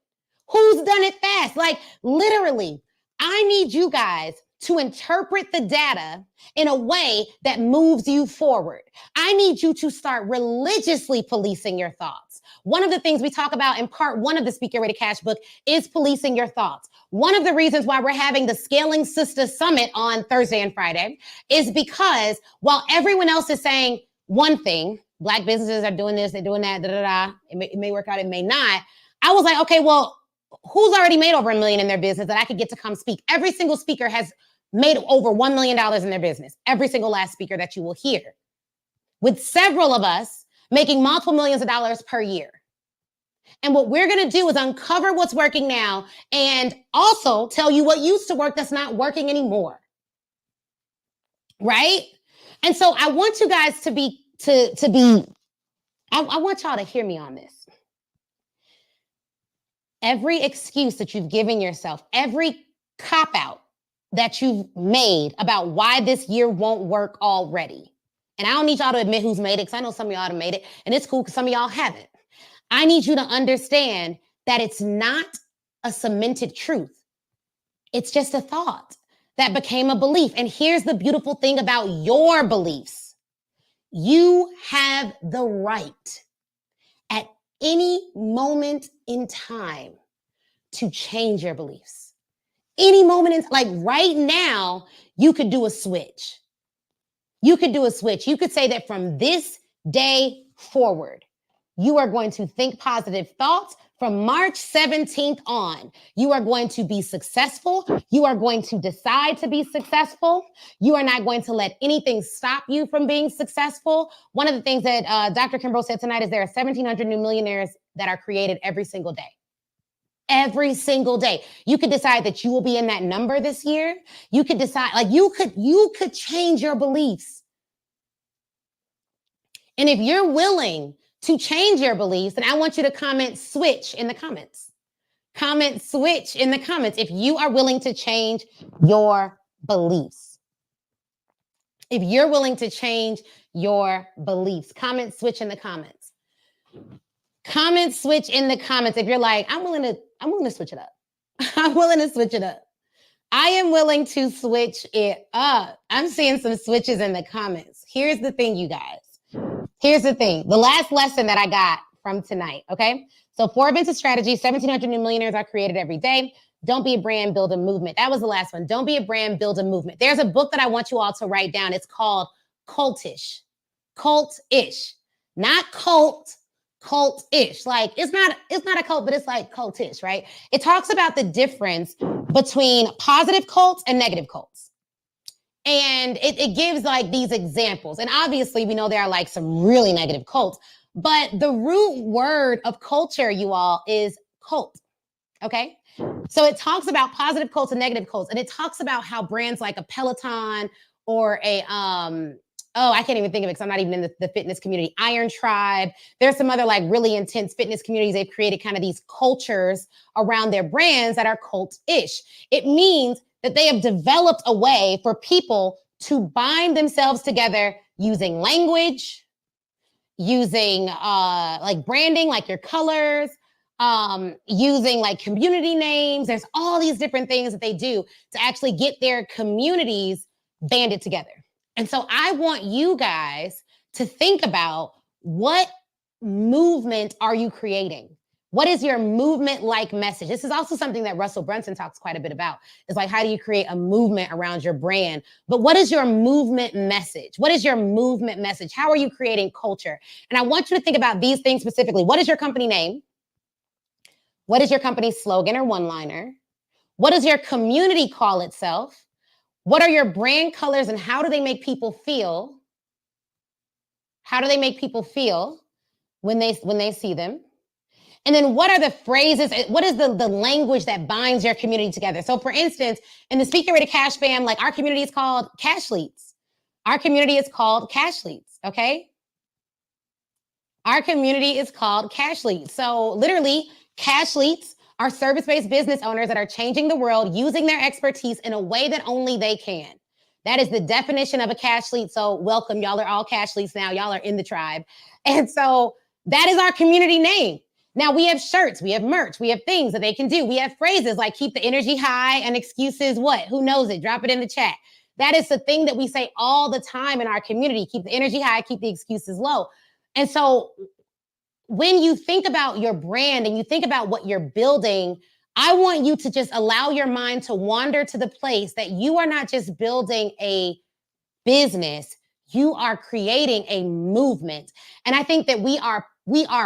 A: Who's done it fast? Like, literally, I need you guys to interpret the data in a way that moves you forward. I need you to start religiously policing your thoughts. One of the things we talk about in part 1 of the Speak Your Way to Cash book is policing your thoughts. One of the reasons why we're having the Scaling Sister Summit on Thursday and Friday is because while everyone else is saying one thing, Black businesses are doing this, they're doing that, it may work out, it may not. I was like, okay, well, who's already made over $1 million in their business that I could get to come speak? Every single speaker has made over $1 million in their business. Every single last speaker that you will hear, with several of us making multiple millions of dollars per year. And what we're going to do is uncover what's working now and also tell you what used to work that's not working anymore. Right? And so I want you guys I want y'all to hear me on this. Every excuse that you've given yourself, every cop-out that you've made about why this year won't work already. And I don't need y'all to admit who's made it, because I know some of y'all have made it, and it's cool because some of y'all haven't. I need you to understand that it's not a cemented truth. It's just a thought that became a belief. And here's the beautiful thing about your beliefs. You have the right at any moment in time to change your beliefs. Any moment in, like right now, you could do a switch. You could do a switch. You could say that from this day forward, You are going to think positive thoughts. From March 17th on, you are going to be successful. You are going to decide to be successful. You are not going to let anything stop you from being successful. One of the things that Dr. Kimbrough said tonight is there are 1,700 new millionaires that are created every single day. Every single day. You could decide that you will be in that number this year. You could decide, like you could change your beliefs. And if you're willing to change your beliefs, then I want you to comment switch in the comments. Comment switch in the comments if you are willing to change your beliefs. If you're willing to change your beliefs, comment switch in the comments. Comment switch in the comments if you're like, I'm willing to switch it up. I'm willing to switch it up. I am willing to switch it up. I'm seeing some switches in the comments. Here's the thing, you guys. Here's the thing. The last lesson that I got from tonight, okay? So 4 events of strategy, 1,700 new millionaires are created every day. Don't be a brand, build a movement. That was the last one. Don't be a brand, build a movement. There's a book that I want you all to write down. It's called Cultish. Cult-ish. Not cult, cult-ish. Like it's not a cult, but it's like cultish, right? It talks about the difference between positive cults and negative cults. And it gives like these examples. And obviously we know there are like some really negative cults, but the root word of culture, you all, is cult. Okay. So it talks about positive cults and negative cults. And it talks about how brands like a Peloton or a, I can't even think of it because I'm not even in the fitness community. Iron Tribe. There's some other like really intense fitness communities. They've created kind of these cultures around their brands that are cult-ish. It means that they have developed a way for people to bind themselves together using language, using like branding, like your colors, using like community names. There's all these different things that they do to actually get their communities banded together. And so I want you guys to think about what movement are you creating? What is your movement-like message? This is also something that Russell Brunson talks quite a bit about. It's like, how do you create a movement around your brand? But what is your movement message? What is your movement message? How are you creating culture? And I want you to think about these things specifically. What is your company name? What is your company's slogan or one-liner? What does your community call itself? What are your brand colors and how do they make people feel? How do they make people feel when they see them? And then what are the phrases? What is the language that binds your community together? So for instance, in the Speak Your Way to Cash fam, like our community is called Cash Leads. Our community is called Cash Leads, okay? Our community is called Cash Leads. So literally, Cash Leads are service-based business owners that are changing the world using their expertise in a way that only they can. That is the definition of a cash lead. So welcome, y'all are all cash leads now. Y'all are in the tribe. And so that is our community name. Now we have shirts, we have merch, we have things that they can do. We have phrases like keep the energy high and excuses what? Who knows it? Drop it in the chat. That is the thing that we say all the time in our community. Keep the energy high, keep the excuses low. And so when you think about your brand and you think about what you're building, I want you to just allow your mind to wander to the place that you are not just building a business, you are creating a movement. And I think that we are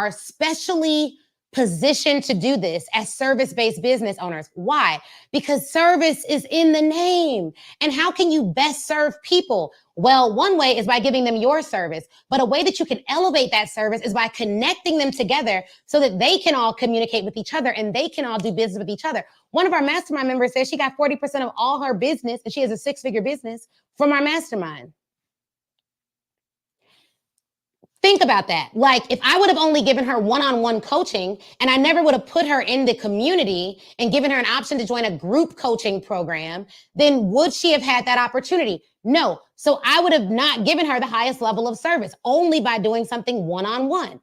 A: especially positioned to do this as service-based business owners. Why? Because service is in the name. And how can you best serve people? Well, one way is by giving them your service, but a way that you can elevate that service is by connecting them together so that they can all communicate with each other and they can all do business with each other. One of our mastermind members says she got 40% of all her business, and she has a 6-figure business, from our mastermind. Think about that. Like if I would have only given her one-on-one coaching and I never would have put her in the community and given her an option to join a group coaching program, then would she have had that opportunity? No. So I would have not given her the highest level of service only by doing something one-on-one.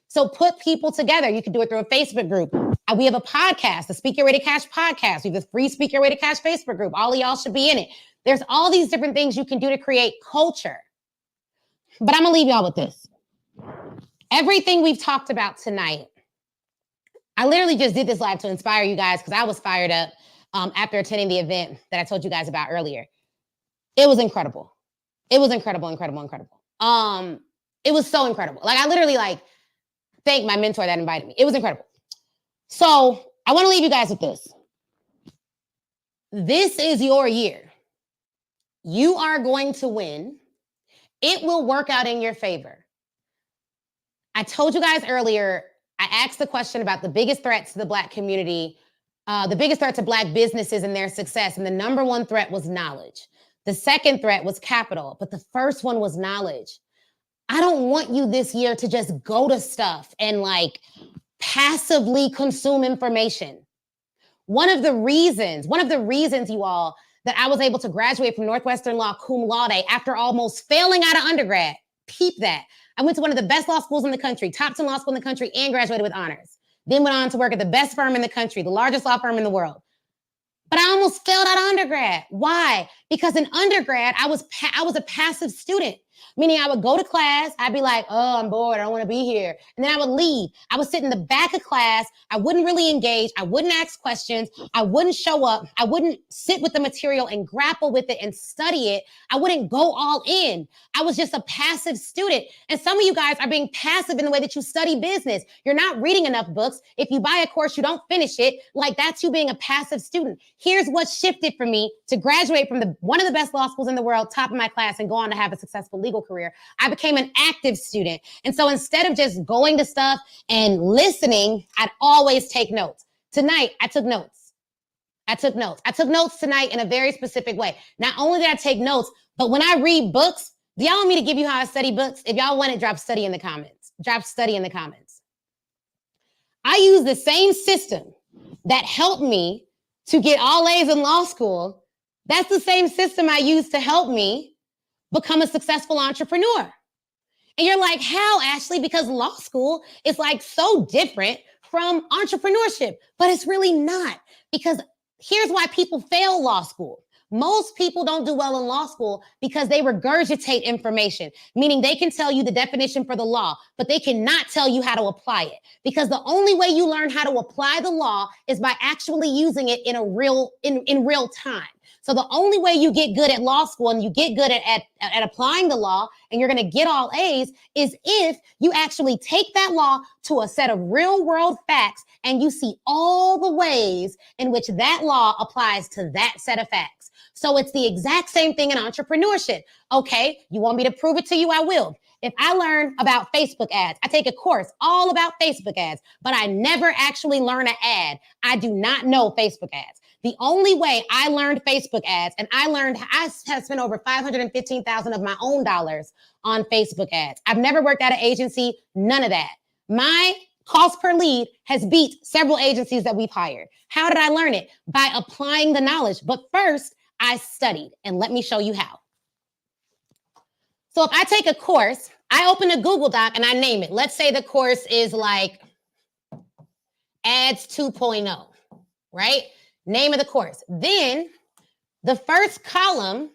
A: So put people together. You can do it through a Facebook group. We have a podcast, the Speak Your Way to Cash podcast. We have the free Speak Your Way to Cash Facebook group. All of y'all should be in it. There's all these different things you can do to create culture. But I'm going to leave y'all with this. Everything we've talked about tonight, I literally just did this live to inspire you guys because I was fired up after attending the event that I told you guys about earlier. It was incredible. It was incredible. It was so incredible. Like I literally thank my mentor that invited me. It was incredible. So I want to leave you guys with this. This is your year. You are going to win. It will work out in your favor. I told you guys earlier, I asked the question about the biggest threats to the Black community, the biggest threat to Black businesses and their success. And the number one threat was knowledge. The second threat was capital, but the first one was knowledge. I don't want you this year to just go to stuff and like passively consume information. One of the reasons, you all, that I was able to graduate from Northwestern Law cum laude after almost failing out of undergrad, peep that. I went to one of the best law schools in the country, top 10 law school in the country, and graduated with honors. Then went on to work at the best firm in the country, the largest law firm in the world. But I almost failed out of undergrad. Why? Because in undergrad, I was a passive student, meaning I would go to class. I'd be like, oh, I'm bored. I don't want to be here. And then I would leave. I would sit in the back of class. I wouldn't really engage. I wouldn't ask questions. I wouldn't show up. I wouldn't sit with the material and grapple with it and study it. I wouldn't go all in. I was just a passive student. And some of you guys are being passive in the way that you study business. You're not reading enough books. If you buy a course, you don't finish it. Like, that's you being a passive student. Here's what shifted for me to graduate from one of the best law schools in the world, top of my class, and go on to have a successful legal career. I became an active student. And so instead of just going to stuff and listening, I'd always take notes. Tonight, I took notes. I took notes tonight in a very specific way. Not only did I take notes, but when I read books, do y'all want me to give you how I study books? If y'all want it, drop study in the comments. Drop study in the comments. I use the same system that helped me to get all A's in law school. That's the same system I use to help me become a successful entrepreneur. And you're like, how, Ashley? Because law school is like so different from entrepreneurship, but it's really not. Because here's why people fail law school. Most people don't do well in law school because they regurgitate information, meaning they can tell you the definition for the law, but they cannot tell you how to apply it. Because the only way you learn how to apply the law is by actually using it in real time. So the only way you get good at law school and you get good at applying the law and you're going to get all A's is if you actually take that law to a set of real world facts and you see all the ways in which that law applies to that set of facts. So it's the exact same thing in entrepreneurship. Okay, you want me to prove it to you? I will. If I learn about Facebook ads, I take a course all about Facebook ads, but I never actually learn an ad. I do not know Facebook ads. The only way I learned Facebook ads, and I have spent over $515,000 of my own dollars on Facebook ads. I've never worked at an agency, none of that. My cost per lead has beat several agencies that we've hired. How did I learn it? By applying the knowledge. But first, I studied, and let me show you how. So if I take a course, I open a Google Doc and I name it. Let's say the course is like Ads 2.0, right? Name of the course. Then the first column,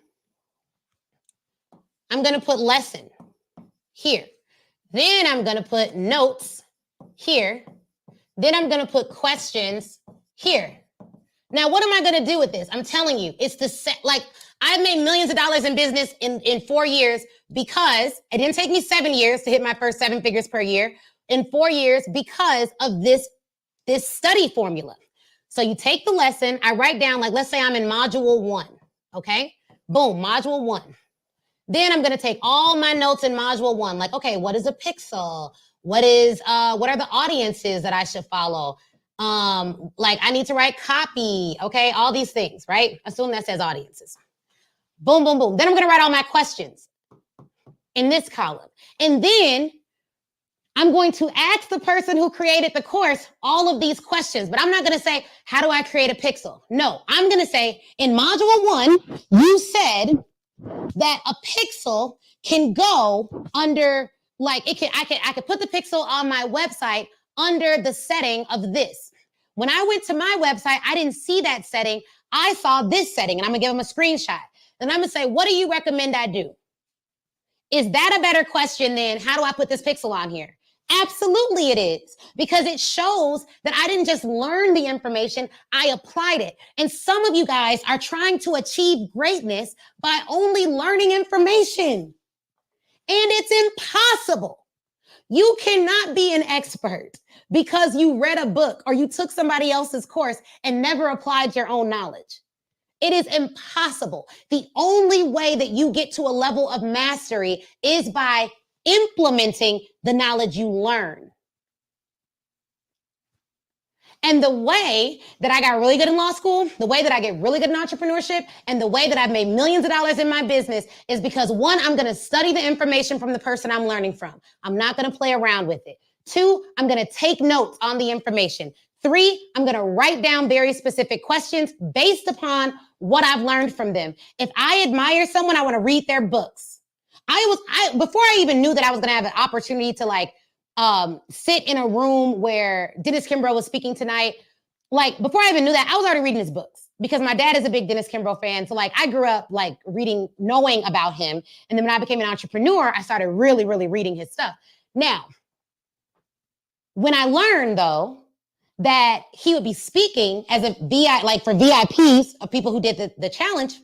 A: I'm going to put lesson here. Then I'm going to put notes here. Then I'm going to put questions here. Now, what am I going to do with this? I'm telling you, it's the set. Like, I've made millions of dollars in business in 4 years because it didn't take me 7 years to hit my first 7 figures per year. In 4 years because of this study formula. So you take the lesson, I write down, like, let's say I'm in module 1, okay? Boom, module 1. Then I'm going to take all my notes in module 1, like, okay, what is a pixel? What are the audiences that I should follow? Like, I need to write copy, okay? All these things, right? Assume that says audiences. Boom, boom, boom. Then I'm going to write all my questions in this column. And then I'm going to ask the person who created the course all of these questions, but I'm not going to say, how do I create a pixel? No, I'm going to say in module 1, you said that a pixel can go under, like, I could put the pixel on my website under the setting of this. When I went to my website, I didn't see that setting. I saw this setting, and I'm going to give them a screenshot. Then I'm going to say, what do you recommend I do? Is that a better question than how do I put this pixel on here? Absolutely it is, because it shows that I didn't just learn the information, I applied it. And some of you guys are trying to achieve greatness by only learning information. And it's impossible. You cannot be an expert because you read a book or you took somebody else's course and never applied your own knowledge. It is impossible. The only way that you get to a level of mastery is by implementing the knowledge you learn. And the way that I got really good in law school, the way that I get really good in entrepreneurship, and the way that I've made millions of dollars in my business is because one, I'm going to study the information from the person I'm learning from. I'm not going to play around with it. Two, I'm going to take notes on the information. Three, I'm going to write down very specific questions based upon what I've learned from them. If I admire someone, I want to read their books. Before I even knew that I was going to have an opportunity to sit in a room where Dennis Kimbro was speaking tonight. Before I even knew that, I was already reading his books because my dad is a big Dennis Kimbro fan. So I grew up reading, knowing about him. And then when I became an entrepreneur, I started really, really reading his stuff. Now, when I learned though, that he would be speaking as a for VIPs of people who did the challenge,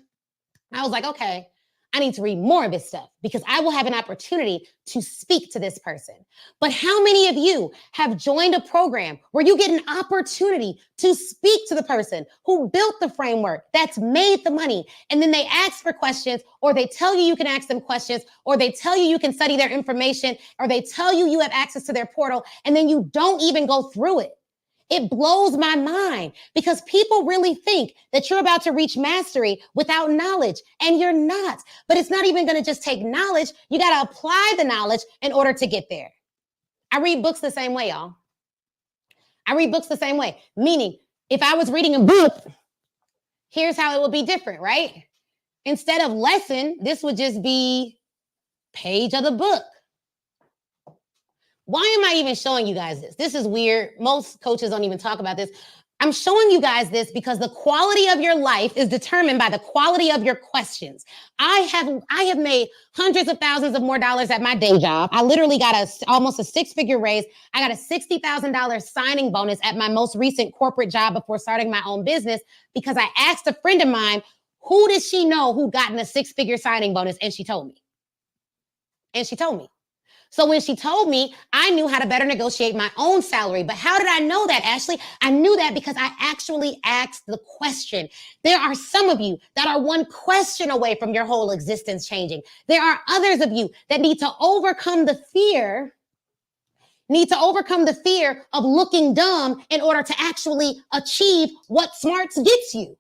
A: I was like, okay, I need to read more of his stuff because I will have an opportunity to speak to this person. But how many of you have joined a program where you get an opportunity to speak to the person who built the framework that's made the money, and then they ask for questions, or they tell you you can ask them questions, or they tell you can study their information, or they tell you have access to their portal, and then you don't even go through it? It blows my mind because people really think that you're about to reach mastery without knowledge, and you're not. But it's not even going to just take knowledge. You got to apply the knowledge in order to get there. I read books the same way, y'all. I read books the same way. Meaning, if I was reading a book, here's how it would be different, right? Instead of lesson, this would just be page of the book. Why am I even showing you guys this? This is weird. Most coaches don't even talk about this. I'm showing you guys this because the quality of your life is determined by the quality of your questions. I have made hundreds of thousands of more dollars at my day job. I literally got almost a six-figure raise. I got a $60,000 signing bonus at my most recent corporate job before starting my own business because I asked a friend of mine, who does she know who gotten a six-figure signing bonus? And she told me. So when she told me, I knew how to better negotiate my own salary. But how did I know that, Ashley? I knew that because I actually asked the question. There are some of you that are one question away from your whole existence changing. There are others of you that need to overcome the fear of looking dumb in order to actually achieve what smarts gets you.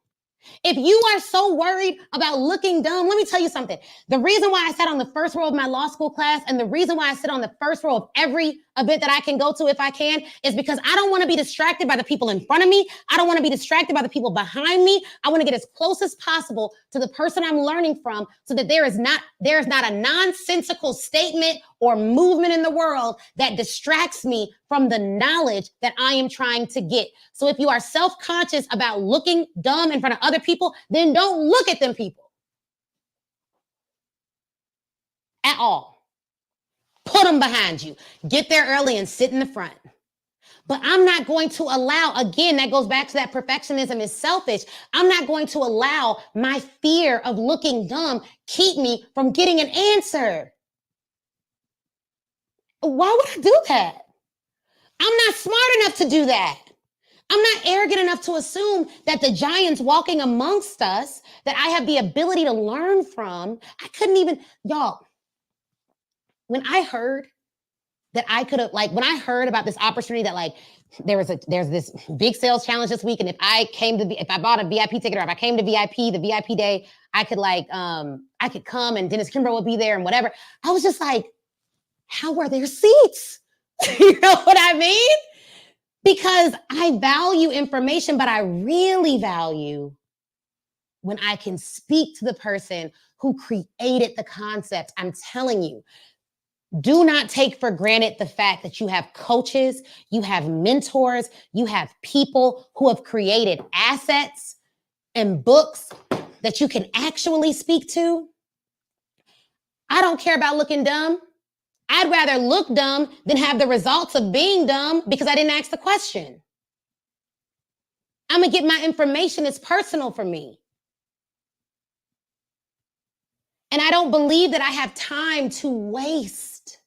A: If you are so worried about looking dumb, let me tell you something. The reason why I sat on the first row of my law school class and the reason why I sit on the first row of every event that I can go to if I can is because I don't want to be distracted by the people in front of me. I don't want to be distracted by the people behind me. I want to get as close as possible to the person I'm learning from so that there is not a nonsensical statement or movement in the world that distracts me from the knowledge that I am trying to get. So if you are self-conscious about looking dumb in front of other people, then don't look at them people at all. Put them behind you. Get there early and sit in the front. But I'm not going to allow, again, that goes back to that perfectionism is selfish. I'm not going to allow my fear of looking dumb keep me from getting an answer. Why would I do that? I'm not smart enough to do that. I'm not arrogant enough to assume that the giants walking amongst us that I have the ability to learn from. I couldn't even, y'all, when I heard that I could have, when I heard about this opportunity that there's this big sales challenge this week, and if I bought a VIP ticket or if I came to the VIP day, I could come and Dennis Kimbro would be there and whatever. I was just like, how are there seats? You know what I mean? Because I value information, but I really value when I can speak to the person who created the concept. I'm telling you, do not take for granted the fact that you have coaches, you have mentors, you have people who have created assets and books that you can actually speak to. I don't care about looking dumb. I'd rather look dumb than have the results of being dumb because I didn't ask the question. I'm going to get my information. It's personal for me. And I don't believe that I have time to waste.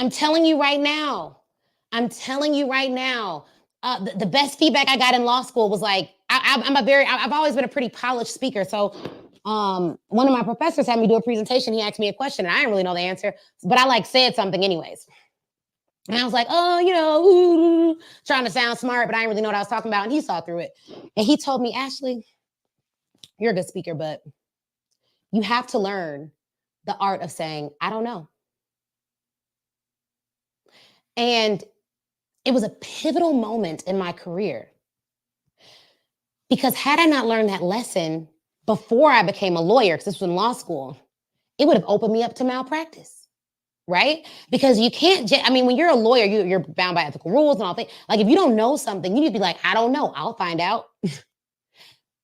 A: I'm telling you right now. I'm telling you right now. The best feedback I got in law school was like, I've always been a pretty polished speaker. So one of my professors had me do a presentation. He asked me a question and I didn't really know the answer, but I like said something anyways. And I was like, oh, trying to sound smart, but I didn't really know what I was talking about. And he saw through it. And he told me, Ashley, you're a good speaker, but you have to learn the art of saying, I don't know. And it was a pivotal moment in my career. Because had I not learned that lesson before I became a lawyer, because this was in law school, it would have opened me up to malpractice. Right? Because you can't, when you're a lawyer, you're bound by ethical rules and all things. Like if you don't know something, you need to be like, I don't know, I'll find out.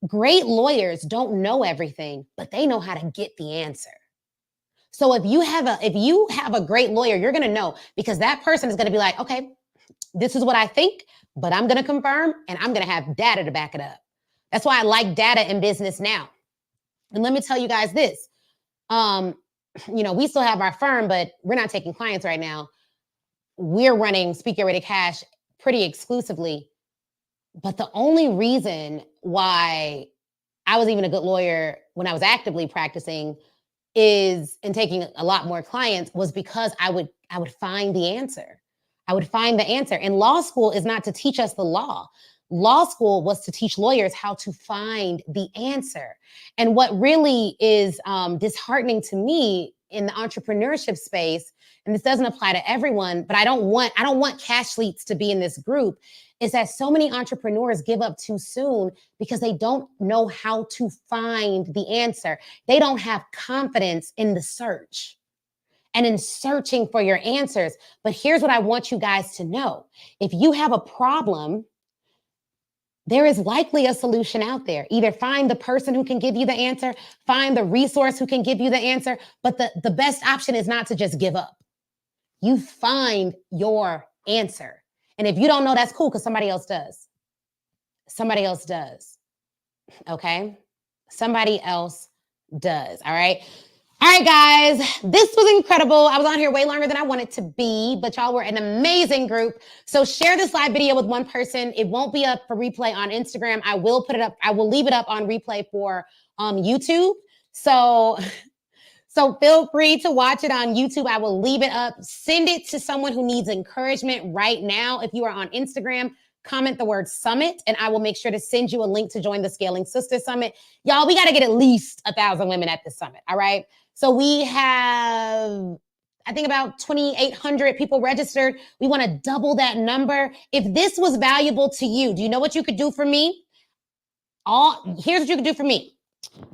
A: Great lawyers don't know everything, but they know how to get the answer. So if you have a great lawyer, you're going to know, because that person is going to be like, okay, this is what I think, but I'm going to confirm and I'm going to have data to back it up. That's why I like data in business now. And let me tell you guys this. We still have our firm, but we're not taking clients right now. We're running Speak Get Ready Cash pretty exclusively. But the only reason why I was even a good lawyer when I was actively practicing and taking a lot more clients was because I would find the answer. I would find the answer. And law school is not to teach us the law. Law school was to teach lawyers how to find the answer. And what really is disheartening to me in the entrepreneurship space, and this doesn't apply to everyone, but I don't want cash leaks to be in this group, is that so many entrepreneurs give up too soon because they don't know how to find the answer. They don't have confidence in the search and in searching for your answers. But here's what I want you guys to know. If you have a problem, there is likely a solution out there. Either find the person who can give you the answer, find the resource who can give you the answer. But the best option is not to just give up. You find your answer. And if you don't know, that's cool, because somebody else does. Somebody else does. Okay? Somebody else does. All right? All right, guys, this was incredible. I was on here way longer than I wanted to be, but y'all were an amazing group. So share this live video with one person. It won't be up for replay on Instagram. I will put it up. I will leave it up on replay for YouTube. So feel free to watch it on YouTube. I will leave it up. Send it to someone who needs encouragement right now. If you are on Instagram, comment the word summit, and I will make sure to send you a link to join the Scaling Sisters Summit. Y'all, we got to get at least 1,000 women at this summit. All right. So we have, I think, about 2,800 people registered. We want to double that number. If this was valuable to you, do you know what you could do for me? Here's what you could do for me.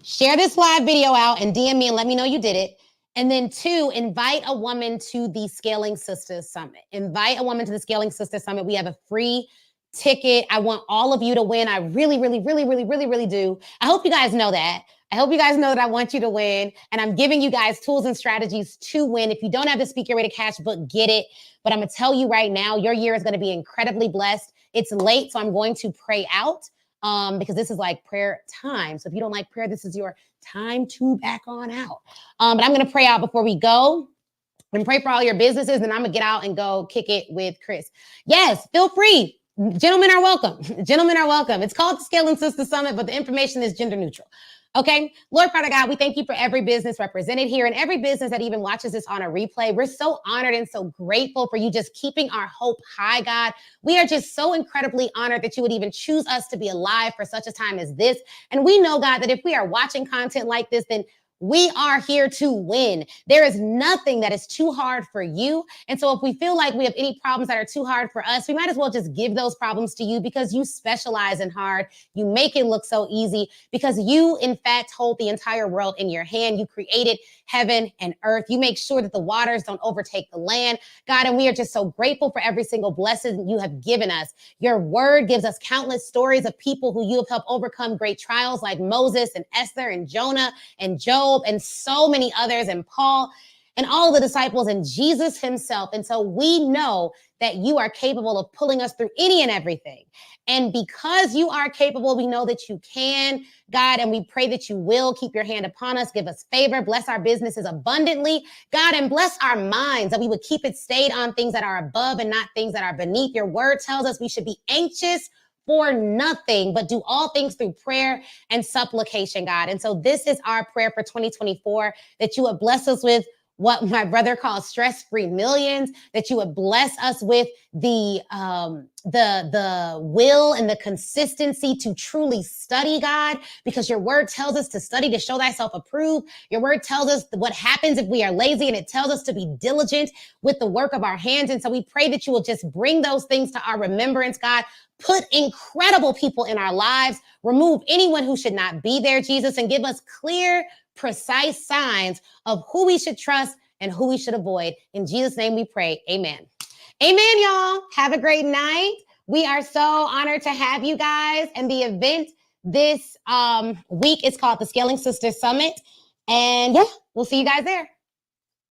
A: Share this live video out and DM me and let me know you did it. And then 2, invite a woman to the Scaling Sisters Summit. Invite a woman to the Scaling Sisters Summit. We have a free ticket. I want all of you to win. I really, really, really, really, really, really do. I hope you guys know that. I hope you guys know that I want you to win. And I'm giving you guys tools and strategies to win. If you don't have the Speak Get Ready Cash book, get it. But I'm going to tell you right now, your year is going to be incredibly blessed. It's late, so I'm going to pray out because this is like prayer time. So if you don't like prayer, this is your time to back on out. But I'm going to pray out before we go. And pray for all your businesses, and I'm going to get out and go kick it with Chris. Yes, feel free. Gentlemen are welcome. Gentlemen are welcome. It's called the Scaling Sisters Summit, but the information is gender neutral. Okay, Lord Father God, we thank you for every business represented here and every business that even watches this on a replay. We're so honored and so grateful for you just keeping our hope high, God. We are just so incredibly honored that you would even choose us to be alive for such a time as this. And we know, God, that if we are watching content like this, then we are here to win. There is nothing that is too hard for you. And so if we feel like we have any problems that are too hard for us, we might as well just give those problems to you, because you specialize in hard. You make it look so easy, because you, in fact, hold the entire world in your hand. You created heaven and earth. You make sure that the waters don't overtake the land, God. And we are just so grateful for every single blessing you have given us. Your word gives us countless stories of people who you have helped overcome great trials, like Moses and Esther and Jonah and Job and so many others, and Paul. and all the disciples and Jesus himself. And so we know that you are capable of pulling us through any and everything. And because you are capable, we know that you can, God, and we pray that you will keep your hand upon us, give us favor, bless our businesses abundantly, God, and bless our minds, that we would keep it stayed on things that are above and not things that are beneath. Your word tells us we should be anxious for nothing, but do all things through prayer and supplication, God. And so this is our prayer for 2024, that you would bless us with what my brother calls stress-free millions, that you would bless us with the will and the consistency to truly study, God, because your word tells us to study to show thyself approved. Your word tells us what happens if we are lazy, and it tells us to be diligent with the work of our hands. And so we pray that you will just bring those things to our remembrance, God. Put incredible people in our lives, remove anyone who should not be there, Jesus, and give us clear, precise signs of who we should trust and who we should avoid. In Jesus' name we pray. Amen. Amen, y'all. Have a great night. We are so honored to have you guys. And the event this week is called the Scaling Sisters Summit. And yeah, we'll see you guys there.